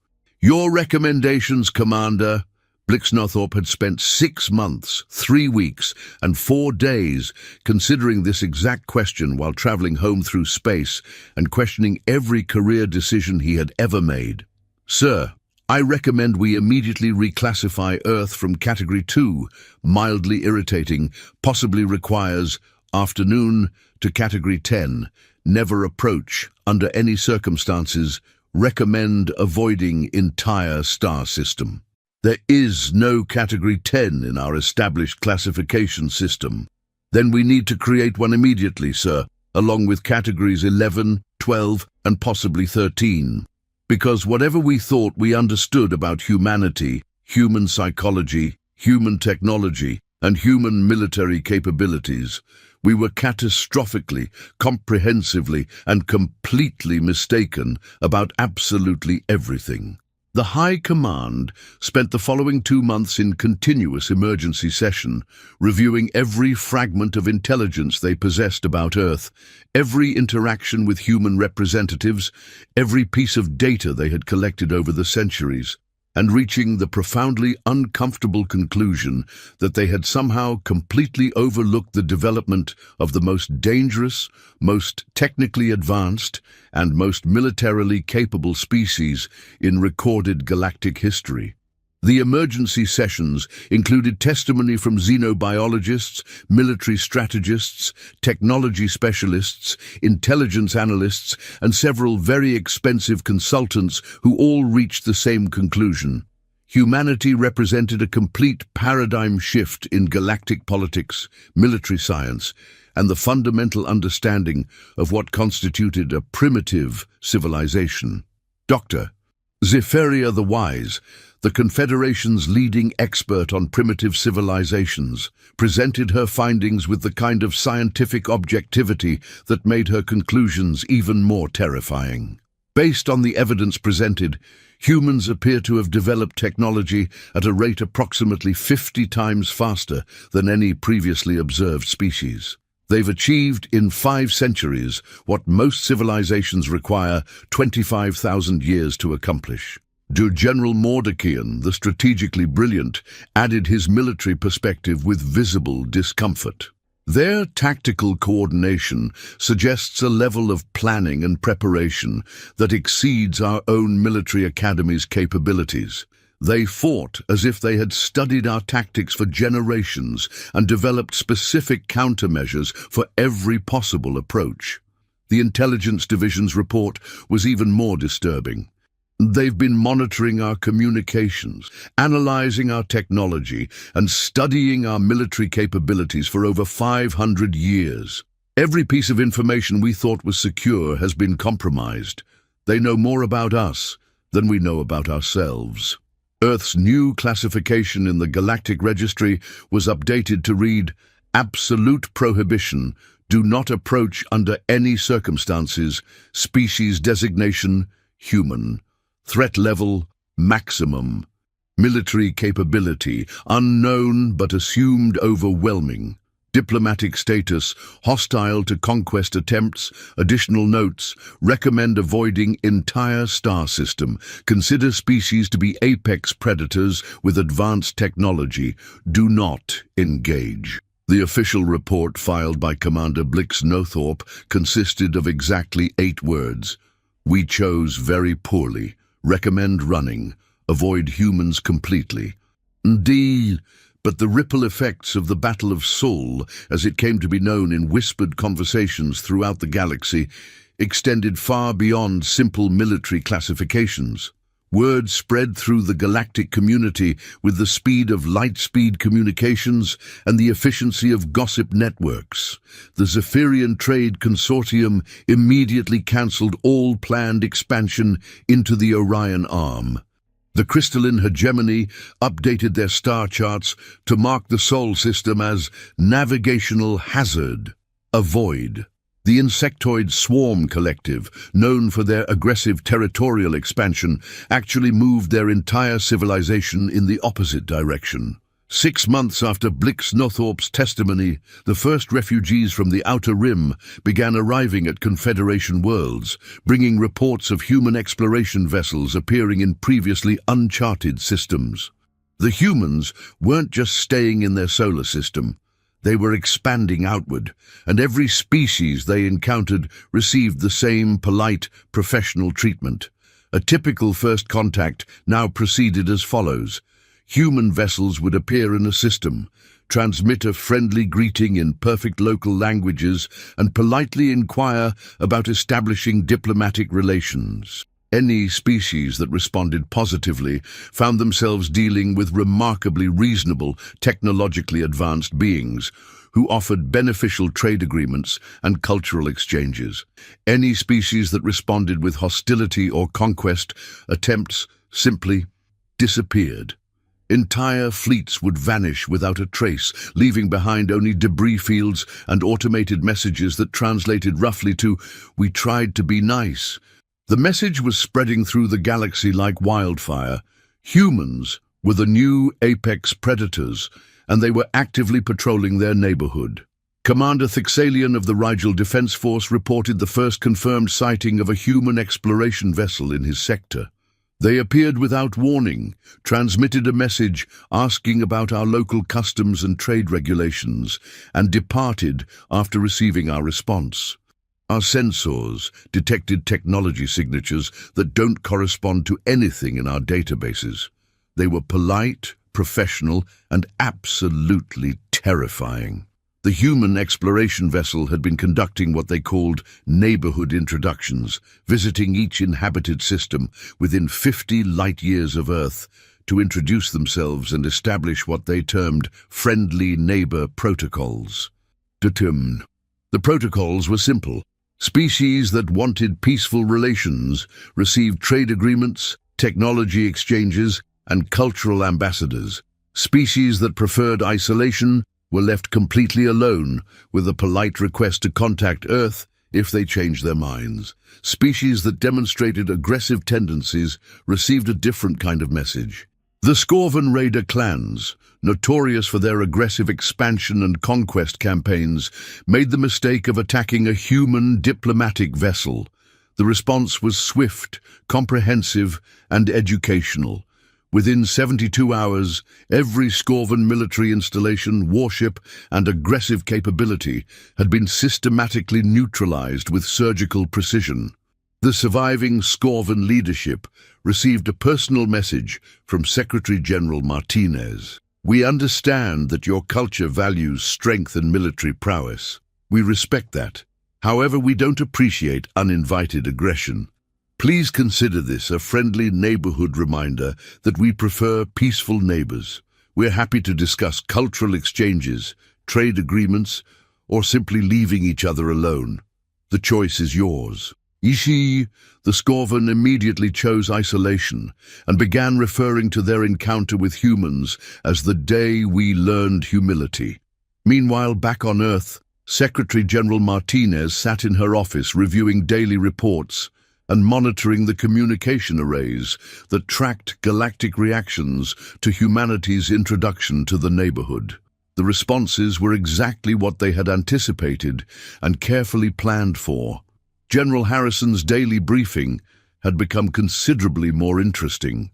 "Your recommendations, Commander." Blixnothorpe had spent 6 months, 3 weeks, and 4 days considering this exact question while traveling home through space and questioning every career decision he had ever made. "Sir, I recommend we immediately reclassify Earth from Category 2, mildly irritating, possibly requires afternoon, to Category 10, never approach, under any circumstances, recommend avoiding entire star system." There is no Category 10 in our established classification system. "Then we need to create one immediately, sir, along with Categories 11, 12, and possibly 13. Because whatever we thought we understood about humanity, human psychology, human technology, and human military capabilities, we were catastrophically, comprehensively, and completely mistaken about absolutely everything." The High Command spent the following 2 months in continuous emergency session, reviewing every fragment of intelligence they possessed about Earth, every interaction with human representatives, every piece of data they had collected over the centuries, and reaching the profoundly uncomfortable conclusion that they had somehow completely overlooked the development of the most dangerous, most technically advanced, and most militarily capable species in recorded galactic history. The emergency sessions included testimony from xenobiologists, military strategists, technology specialists, intelligence analysts, and several very expensive consultants who all reached the same conclusion. Humanity represented a complete paradigm shift in galactic politics, military science, and the fundamental understanding of what constituted a primitive civilization. Dr. Zephyria the Wise, the Confederation's leading expert on primitive civilizations, presented her findings with the kind of scientific objectivity that made her conclusions even more terrifying. Based on the evidence presented, humans appear to have developed technology at a rate approximately 50 times faster than any previously observed species. They've achieved in 5 centuries what most civilizations require 25,000 years to accomplish. General Mordekian, the strategically brilliant, added his military perspective with visible discomfort. Their tactical coordination suggests a level of planning and preparation that exceeds our own military academy's capabilities. They fought as if they had studied our tactics for generations and developed specific countermeasures for every possible approach. The Intelligence Division's report was even more disturbing. They've been monitoring our communications, analyzing our technology, and studying our military capabilities for over 500 years. Every piece of information we thought was secure has been compromised. They know more about us than we know about ourselves. Earth's new classification in the Galactic Registry was updated to read, "Absolute prohibition, do not approach under any circumstances, species designation, human. Threat level, maximum. Military capability, unknown but assumed overwhelming. Diplomatic status, hostile to conquest attempts. Additional notes, recommend avoiding entire star system. Consider species to be apex predators with advanced technology. Do not engage." The official report filed by Commander Blixnothorpe consisted of exactly 8 words. "We chose very poorly. Recommend running. Avoid humans completely." Indeed, but the ripple effects of the Battle of Seoul, as it came to be known in whispered conversations throughout the galaxy, extended far beyond simple military classifications. Word spread through the galactic community with the speed of light-speed communications and the efficiency of gossip networks. The Zephyrian Trade Consortium immediately cancelled all planned expansion into the Orion Arm. The crystalline hegemony updated their star charts to mark the Sol system as navigational hazard, avoid. The insectoid swarm collective, known for their aggressive territorial expansion, actually moved their entire civilization in the opposite direction. 6 months after Blix-Nothorp's testimony, the first refugees from the Outer Rim began arriving at Confederation worlds, bringing reports of human exploration vessels appearing in previously uncharted systems. The humans weren't just staying in their solar system. They were expanding outward, and every species they encountered received the same polite, professional treatment. A typical first contact now proceeded as follows. Human vessels would appear in a system, transmit a friendly greeting in perfect local languages, and politely inquire about establishing diplomatic relations. Any species that responded positively found themselves dealing with remarkably reasonable, technologically advanced beings who offered beneficial trade agreements and cultural exchanges. Any species that responded with hostility or conquest attempts simply disappeared. Entire fleets would vanish without a trace, leaving behind only debris fields and automated messages that translated roughly to, "We tried to be nice." The message was spreading through the galaxy like wildfire. Humans were the new apex predators, and they were actively patrolling their neighborhood. Commander Thixalion of the Rigel Defense Force reported the first confirmed sighting of a human exploration vessel in his sector. They appeared without warning, transmitted a message asking about our local customs and trade regulations, and departed after receiving our response. Our sensors detected technology signatures that don't correspond to anything in our databases. They were polite, professional, and absolutely terrifying. The human exploration vessel had been conducting what they called neighborhood introductions, visiting each inhabited system within 50 light-years of Earth to introduce themselves and establish what they termed friendly neighbor protocols. The protocols were simple. Species that wanted peaceful relations received trade agreements, technology exchanges, and cultural ambassadors. Species that preferred isolation were left completely alone with a polite request to contact Earth if they changed their minds. Species that demonstrated aggressive tendencies received a different kind of message. The Scorvan Raider clans, notorious for their aggressive expansion and conquest campaigns, made the mistake of attacking a human diplomatic vessel. The response was swift, comprehensive, and educational. Within 72 hours, every Scorvan military installation, warship, and aggressive capability had been systematically neutralized with surgical precision. The surviving Scorvan leadership received a personal message from Secretary General Martinez. "We understand that your culture values strength and military prowess. We respect that. However, we don't appreciate uninvited aggression. Please consider this a friendly neighborhood reminder that we prefer peaceful neighbors. We're happy to discuss cultural exchanges, trade agreements, or simply leaving each other alone. The choice is yours." Ishi, the Scorvan, immediately chose isolation and began referring to their encounter with humans as the day we learned humility. Meanwhile, back on Earth, Secretary General Martinez sat in her office reviewing daily reports and monitoring the communication arrays that tracked galactic reactions to humanity's introduction to the neighborhood. The responses were exactly what they had anticipated and carefully planned for. General Harrison's daily briefing had become considerably more interesting.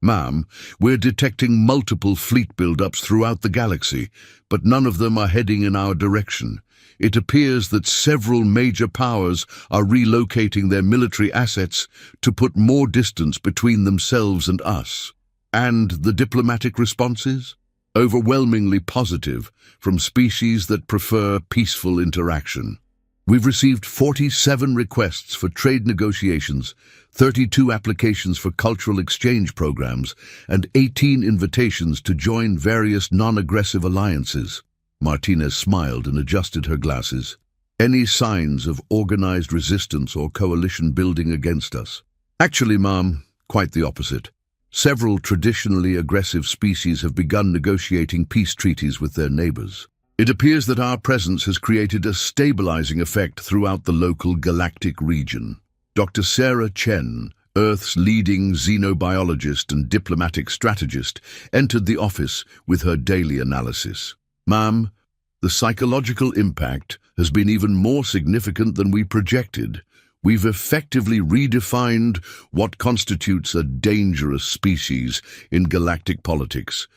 "Ma'am, we're detecting multiple fleet buildups throughout the galaxy, but none of them are heading in our direction. It appears that several major powers are relocating their military assets to put more distance between themselves and us." And the diplomatic responses? Overwhelmingly positive from species that prefer peaceful interaction. "We've received 47 requests for trade negotiations, 32 applications for cultural exchange programs, and 18 invitations to join various non-aggressive alliances." Martinez smiled and adjusted her glasses. "Any signs of organized resistance or coalition building against us?" "Actually, ma'am, quite the opposite. Several traditionally aggressive species have begun negotiating peace treaties with their neighbors. It appears that our presence has created a stabilizing effect throughout the local galactic region. Dr. Sarah Chen, Earth's leading xenobiologist and diplomatic strategist, entered the office with her daily analysis. Ma'am, the psychological impact has been even more significant than we projected. We've effectively redefined what constitutes a dangerous species in galactic politics.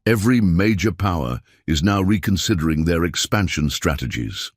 Every major power is now reconsidering their expansion strategies.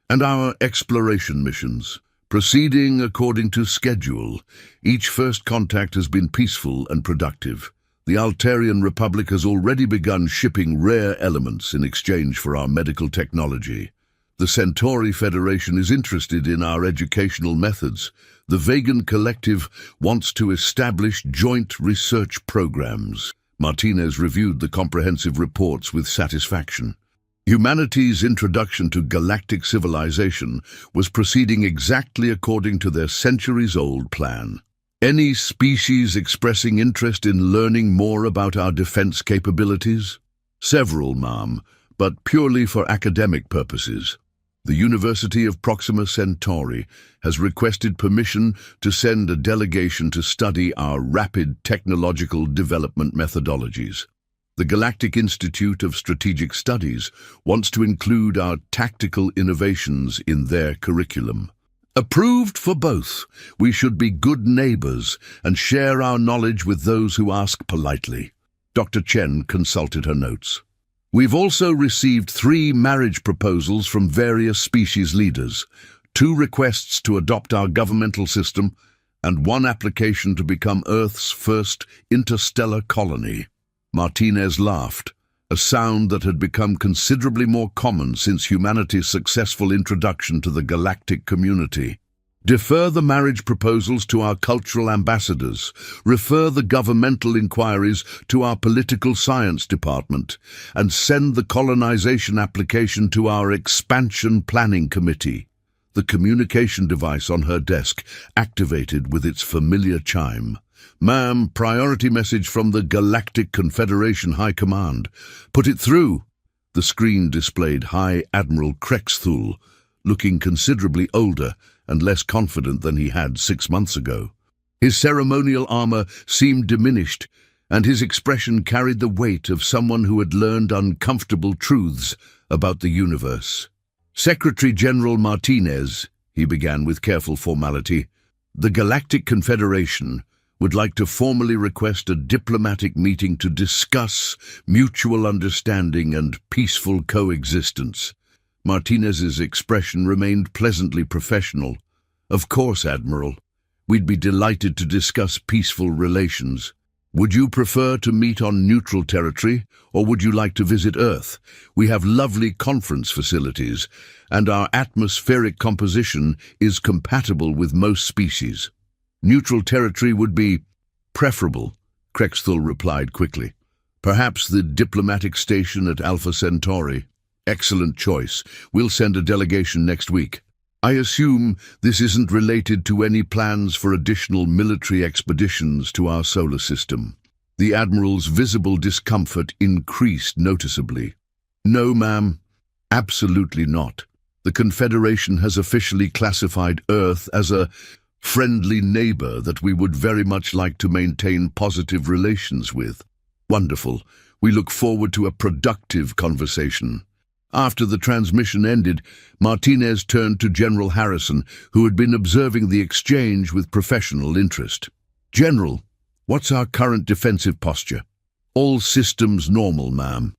And our exploration missions, proceeding according to schedule. Each first contact has been peaceful and productive. The Altarian Republic has already begun shipping rare elements in exchange for our medical technology. The Centauri Federation is interested in our educational methods. The Vegan Collective wants to establish joint research programs. Martinez reviewed the comprehensive reports with satisfaction. Humanity's introduction to galactic civilization was proceeding exactly according to their centuries-old plan. Any species expressing interest in learning more about our defense capabilities? Several, ma'am, but purely for academic purposes. The University of Proxima Centauri has requested permission to send a delegation to study our rapid technological development methodologies. The Galactic Institute of Strategic Studies wants to include our tactical innovations in their curriculum. Approved for both. We should be good neighbors and share our knowledge with those who ask politely. Dr. Chen consulted her notes. We've also received 3 marriage proposals from various species leaders, 2 requests to adopt our governmental system, and 1 application to become Earth's first interstellar colony. Martinez laughed, a sound that had become considerably more common since humanity's successful introduction to the galactic community. Defer the marriage proposals to our cultural ambassadors. Refer the governmental inquiries to our political science department. And send the colonization application to our expansion planning committee. The communication device on her desk activated with its familiar chime. Ma'am, priority message from the Galactic Confederation High Command. Put it through. The screen displayed High Admiral Krexthul, looking considerably older and less confident than he had 6 months ago. His ceremonial armor seemed diminished, and his expression carried the weight of someone who had learned uncomfortable truths about the universe. Secretary General Martinez, he began with careful formality, the Galactic Confederation would like to formally request a diplomatic meeting to discuss mutual understanding and peaceful coexistence. Martinez's expression remained pleasantly professional. Of course, Admiral. We'd be delighted to discuss peaceful relations. Would you prefer to meet on neutral territory, or would you like to visit Earth? We have lovely conference facilities, and our atmospheric composition is compatible with most species. Neutral territory would be preferable, Krexthul replied quickly. Perhaps the diplomatic station at Alpha Centauri. Excellent choice. We'll send a delegation next week. I assume this isn't related to any plans for additional military expeditions to our solar system. The Admiral's visible discomfort increased noticeably. No, ma'am. Absolutely not. The Confederation has officially classified Earth as a friendly neighbor that we would very much like to maintain positive relations with. Wonderful. We look forward to a productive conversation. After the transmission ended, Martinez turned to General Harrison, who had been observing the exchange with professional interest. General, what's our current defensive posture? All systems normal, ma'am.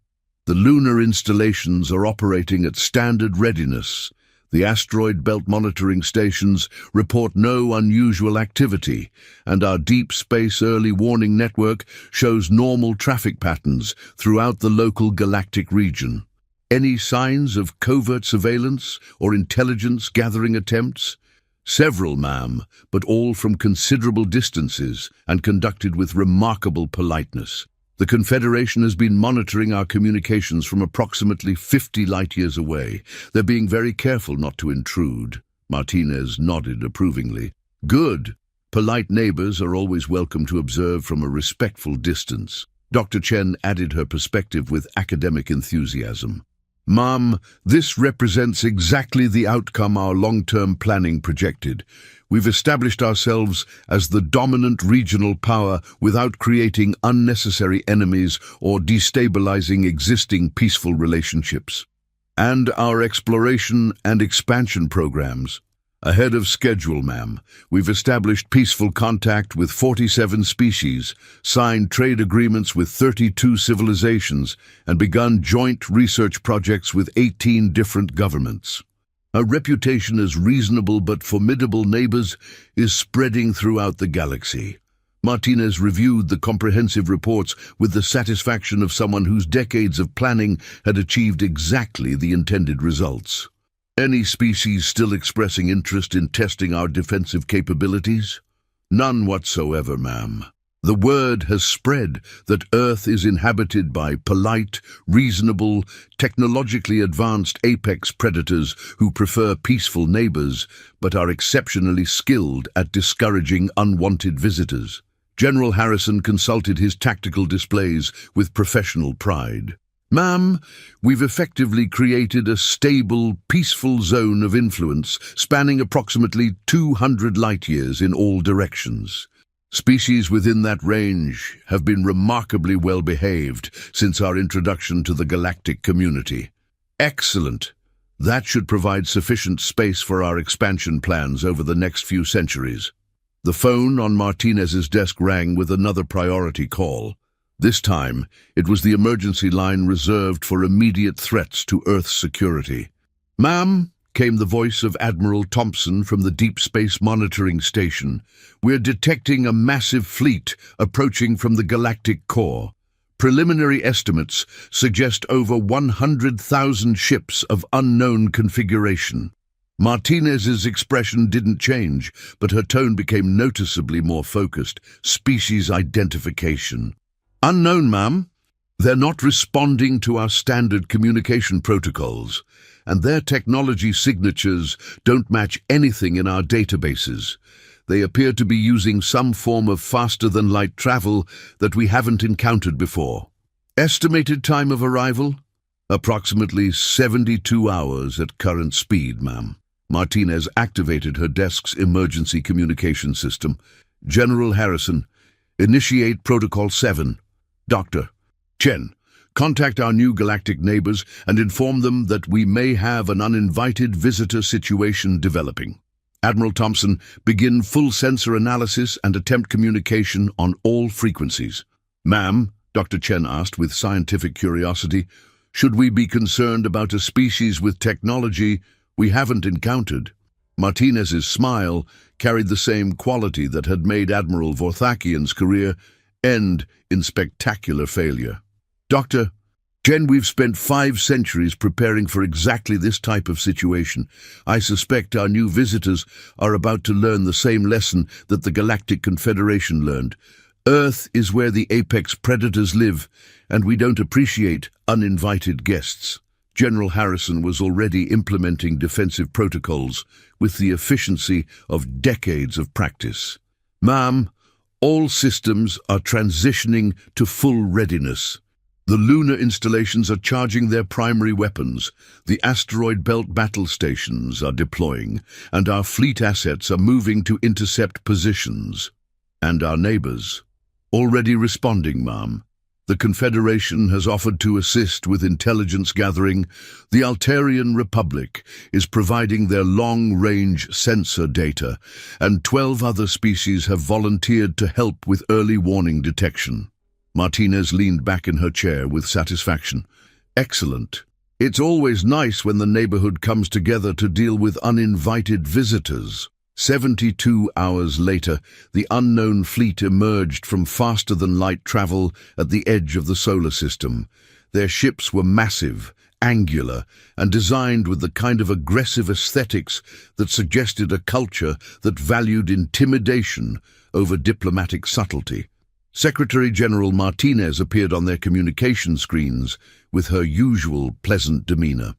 The lunar installations are operating at standard readiness. The asteroid belt monitoring stations report no unusual activity, and our deep space early warning network shows normal traffic patterns throughout the local galactic region. Any signs of covert surveillance or intelligence gathering attempts? Several, ma'am, but all from considerable distances and conducted with remarkable politeness. The Confederation has been monitoring our communications from approximately 50 light-years away. They're being very careful not to intrude. Martinez nodded approvingly. Good. Polite neighbors are always welcome to observe from a respectful distance. Dr. Chen added her perspective with academic enthusiasm. Ma'am, this represents exactly the outcome our long-term planning projected. We've established ourselves as the dominant regional power without creating unnecessary enemies or destabilizing existing peaceful relationships. And our exploration and expansion programs. Ahead of schedule, ma'am. We've established peaceful contact with 47 species, signed trade agreements with 32 civilizations, and begun joint research projects with 18 different governments. Our reputation as reasonable but formidable neighbors is spreading throughout the galaxy. Martinez reviewed the comprehensive reports with the satisfaction of someone whose decades of planning had achieved exactly the intended results. Any species still expressing interest in testing our defensive capabilities? None whatsoever, ma'am. The word has spread that Earth is inhabited by polite, reasonable, technologically advanced apex predators who prefer peaceful neighbors but are exceptionally skilled at discouraging unwanted visitors. General Harrison consulted his tactical displays with professional pride. Ma'am, we've effectively created a stable, peaceful zone of influence spanning approximately 200 light-years in all directions. Species within that range have been remarkably well behaved since our introduction to the galactic community. Excellent. That should provide sufficient space for our expansion plans over the next few centuries. The phone on Martinez's desk rang with another priority call. This time, it was the emergency line reserved for immediate threats to Earth's security. "Ma'am," came the voice of Admiral Thompson from the Deep Space Monitoring Station, "we're detecting a massive fleet approaching from the galactic core. Preliminary estimates suggest over 100,000 ships of unknown configuration." Martinez's expression didn't change, but her tone became noticeably more focused. "Species identification." "Unknown, ma'am. They're not responding to our standard communication protocols, and their technology signatures don't match anything in our databases. They appear to be using some form of faster-than-light travel that we haven't encountered before." "Estimated time of arrival?" "Approximately 72 hours at current speed, ma'am." Martinez activated her desk's emergency communication system. "General Harrison, initiate Protocol 7. Dr. Chen, contact our new galactic neighbors and inform them that we may have an uninvited visitor situation developing. Admiral Thompson, begin full sensor analysis and attempt communication on all frequencies." "Ma'am," Dr. Chen asked with scientific curiosity, "should we be concerned about a species with technology we haven't encountered?" Martinez's smile carried the same quality that had made Admiral Vorthakian's career end in spectacular failure. "Dr. Chen, we've spent 5 centuries preparing for exactly this type of situation. I suspect our new visitors are about to learn the same lesson that the Galactic Confederation learned. Earth is where the apex predators live, and we don't appreciate uninvited guests." General Harrison was already implementing defensive protocols with the efficiency of decades of practice. "Ma'am, all systems are transitioning to full readiness. The lunar installations are charging their primary weapons, the asteroid belt battle stations are deploying, and our fleet assets are moving to intercept positions. And our neighbors? Already responding, ma'am. The Confederation has offered to assist with intelligence gathering. The Altarian Republic is providing their long-range sensor data, and 12 other species have volunteered to help with early warning detection. Martinez leaned back in her chair with satisfaction. "Excellent. It's always nice when the neighborhood comes together to deal with uninvited visitors." 72 hours later, the unknown fleet emerged from faster-than-light travel at the edge of the solar system. Their ships were massive, angular, and designed with the kind of aggressive aesthetics that suggested a culture that valued intimidation over diplomatic subtlety. Secretary General Martinez appeared on their communication screens with her usual pleasant demeanor.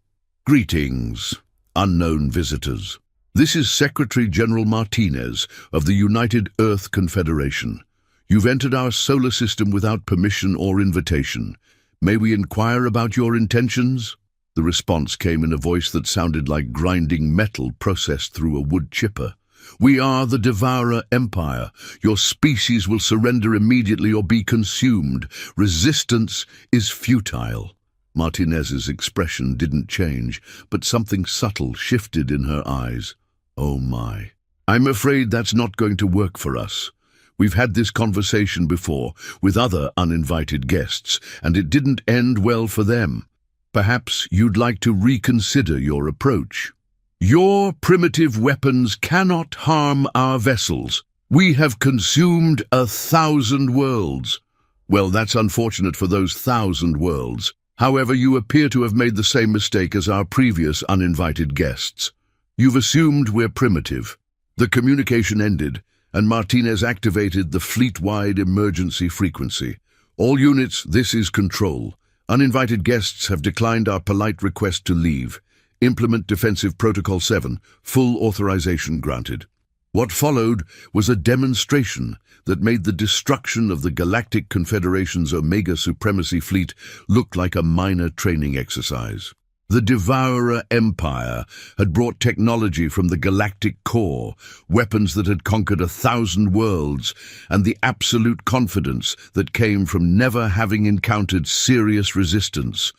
"Greetings, unknown visitors. This is Secretary General Martinez of the United Earth Confederation. You've entered our solar system without permission or invitation. May we inquire about your intentions?" The response came in a voice that sounded like grinding metal processed through a wood chipper. "We are the Devourer Empire. Your species will surrender immediately or be consumed. Resistance is futile." Martinez's expression didn't change, but something subtle shifted in her eyes. "Oh my. I'm afraid that's not going to work for us. We've had this conversation before with other uninvited guests, and it didn't end well for them. Perhaps you'd like to reconsider your approach. Your primitive weapons cannot harm our vessels. We have consumed 1,000 worlds." "Well, that's unfortunate for those 1,000 worlds. However, you appear to have made the same mistake as our previous uninvited guests. You've assumed we're primitive." The communication ended, and Martinez activated the fleet-wide emergency frequency. "All units, this is Control. Uninvited guests have declined our polite request to leave. Implement Defensive Protocol 7. Full authorization granted." What followed was a demonstration that made the destruction of the Galactic Confederation's Omega Supremacy Fleet look like a minor training exercise. The Devourer Empire had brought technology from the galactic core, weapons that had conquered 1,000 worlds, and the absolute confidence that came from never having encountered serious resistance.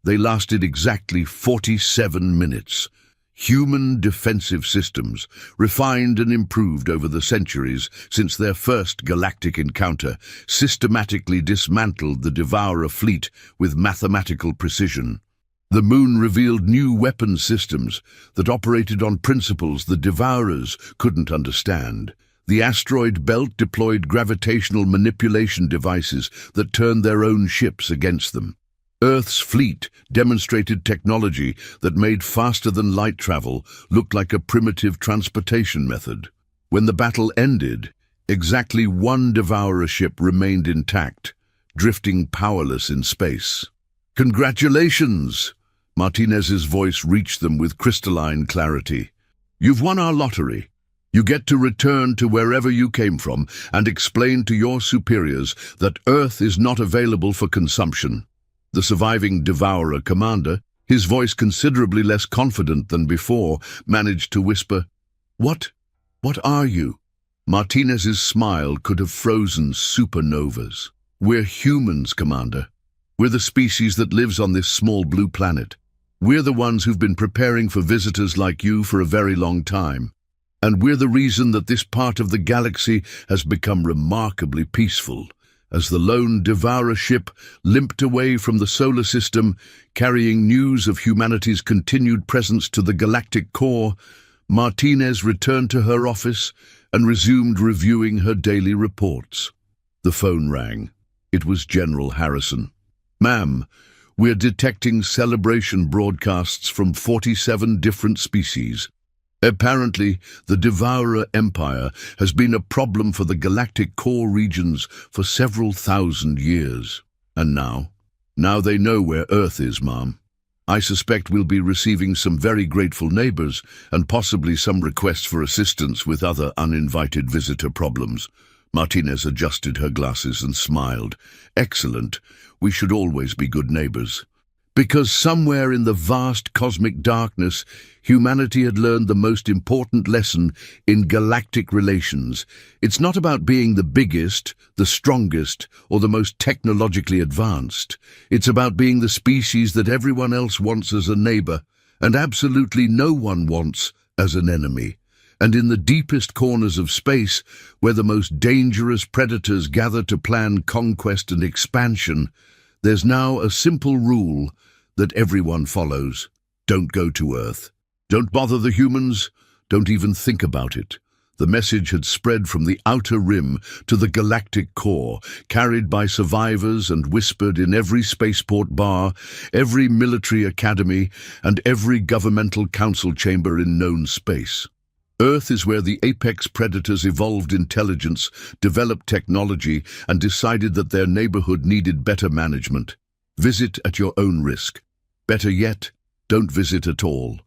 They lasted exactly 47 minutes. Human defensive systems, refined and improved over the centuries since their first galactic encounter, systematically dismantled the Devourer fleet with mathematical precision. The moon revealed new weapon systems that operated on principles the Devourers couldn't understand. The asteroid belt deployed gravitational manipulation devices that turned their own ships against them. Earth's fleet demonstrated technology that made faster-than-light travel look like a primitive transportation method. When the battle ended, exactly one Devourer ship remained intact, drifting powerless in space. "Congratulations!" Martinez's voice reached them with crystalline clarity. "You've won our lottery. You get to return to wherever you came from and explain to your superiors that Earth is not available for consumption." The surviving Devourer commander, his voice considerably less confident than before, managed to whisper, What are you?" Martinez's smile could have frozen supernovas. "We're humans, Commander. We're the species that lives on this small blue planet. We're the ones who've been preparing for visitors like you for a very long time. And we're the reason that this part of the galaxy has become remarkably peaceful." As the lone Devourer ship limped away from the solar system, carrying news of humanity's continued presence to the galactic core, Martinez returned to her office and resumed reviewing her daily reports. The phone rang. It was General Harrison. "Ma'am, we're detecting celebration broadcasts from 47 different species. Apparently, the Devourer Empire has been a problem for the galactic core regions for several thousand years. And now they know where Earth is, ma'am. I suspect we'll be receiving some very grateful neighbors and possibly some requests for assistance with other uninvited visitor problems." Martinez adjusted her glasses and smiled. "Excellent. We should always be good neighbors." Because somewhere in the vast cosmic darkness, humanity had learned the most important lesson in galactic relations. It's not about being the biggest, the strongest, or the most technologically advanced. It's about being the species that everyone else wants as a neighbor, and absolutely no one wants as an enemy. And in the deepest corners of space, where the most dangerous predators gather to plan conquest and expansion, there's now a simple rule that everyone follows. Don't go to Earth. Don't bother the humans. Don't even think about it. The message had spread from the outer rim to the galactic core, carried by survivors and whispered in every spaceport bar, every military academy, and every governmental council chamber in known space. Earth is where the apex predators evolved intelligence, developed technology, and decided that their neighborhood needed better management. Visit at your own risk. Better yet, don't visit at all.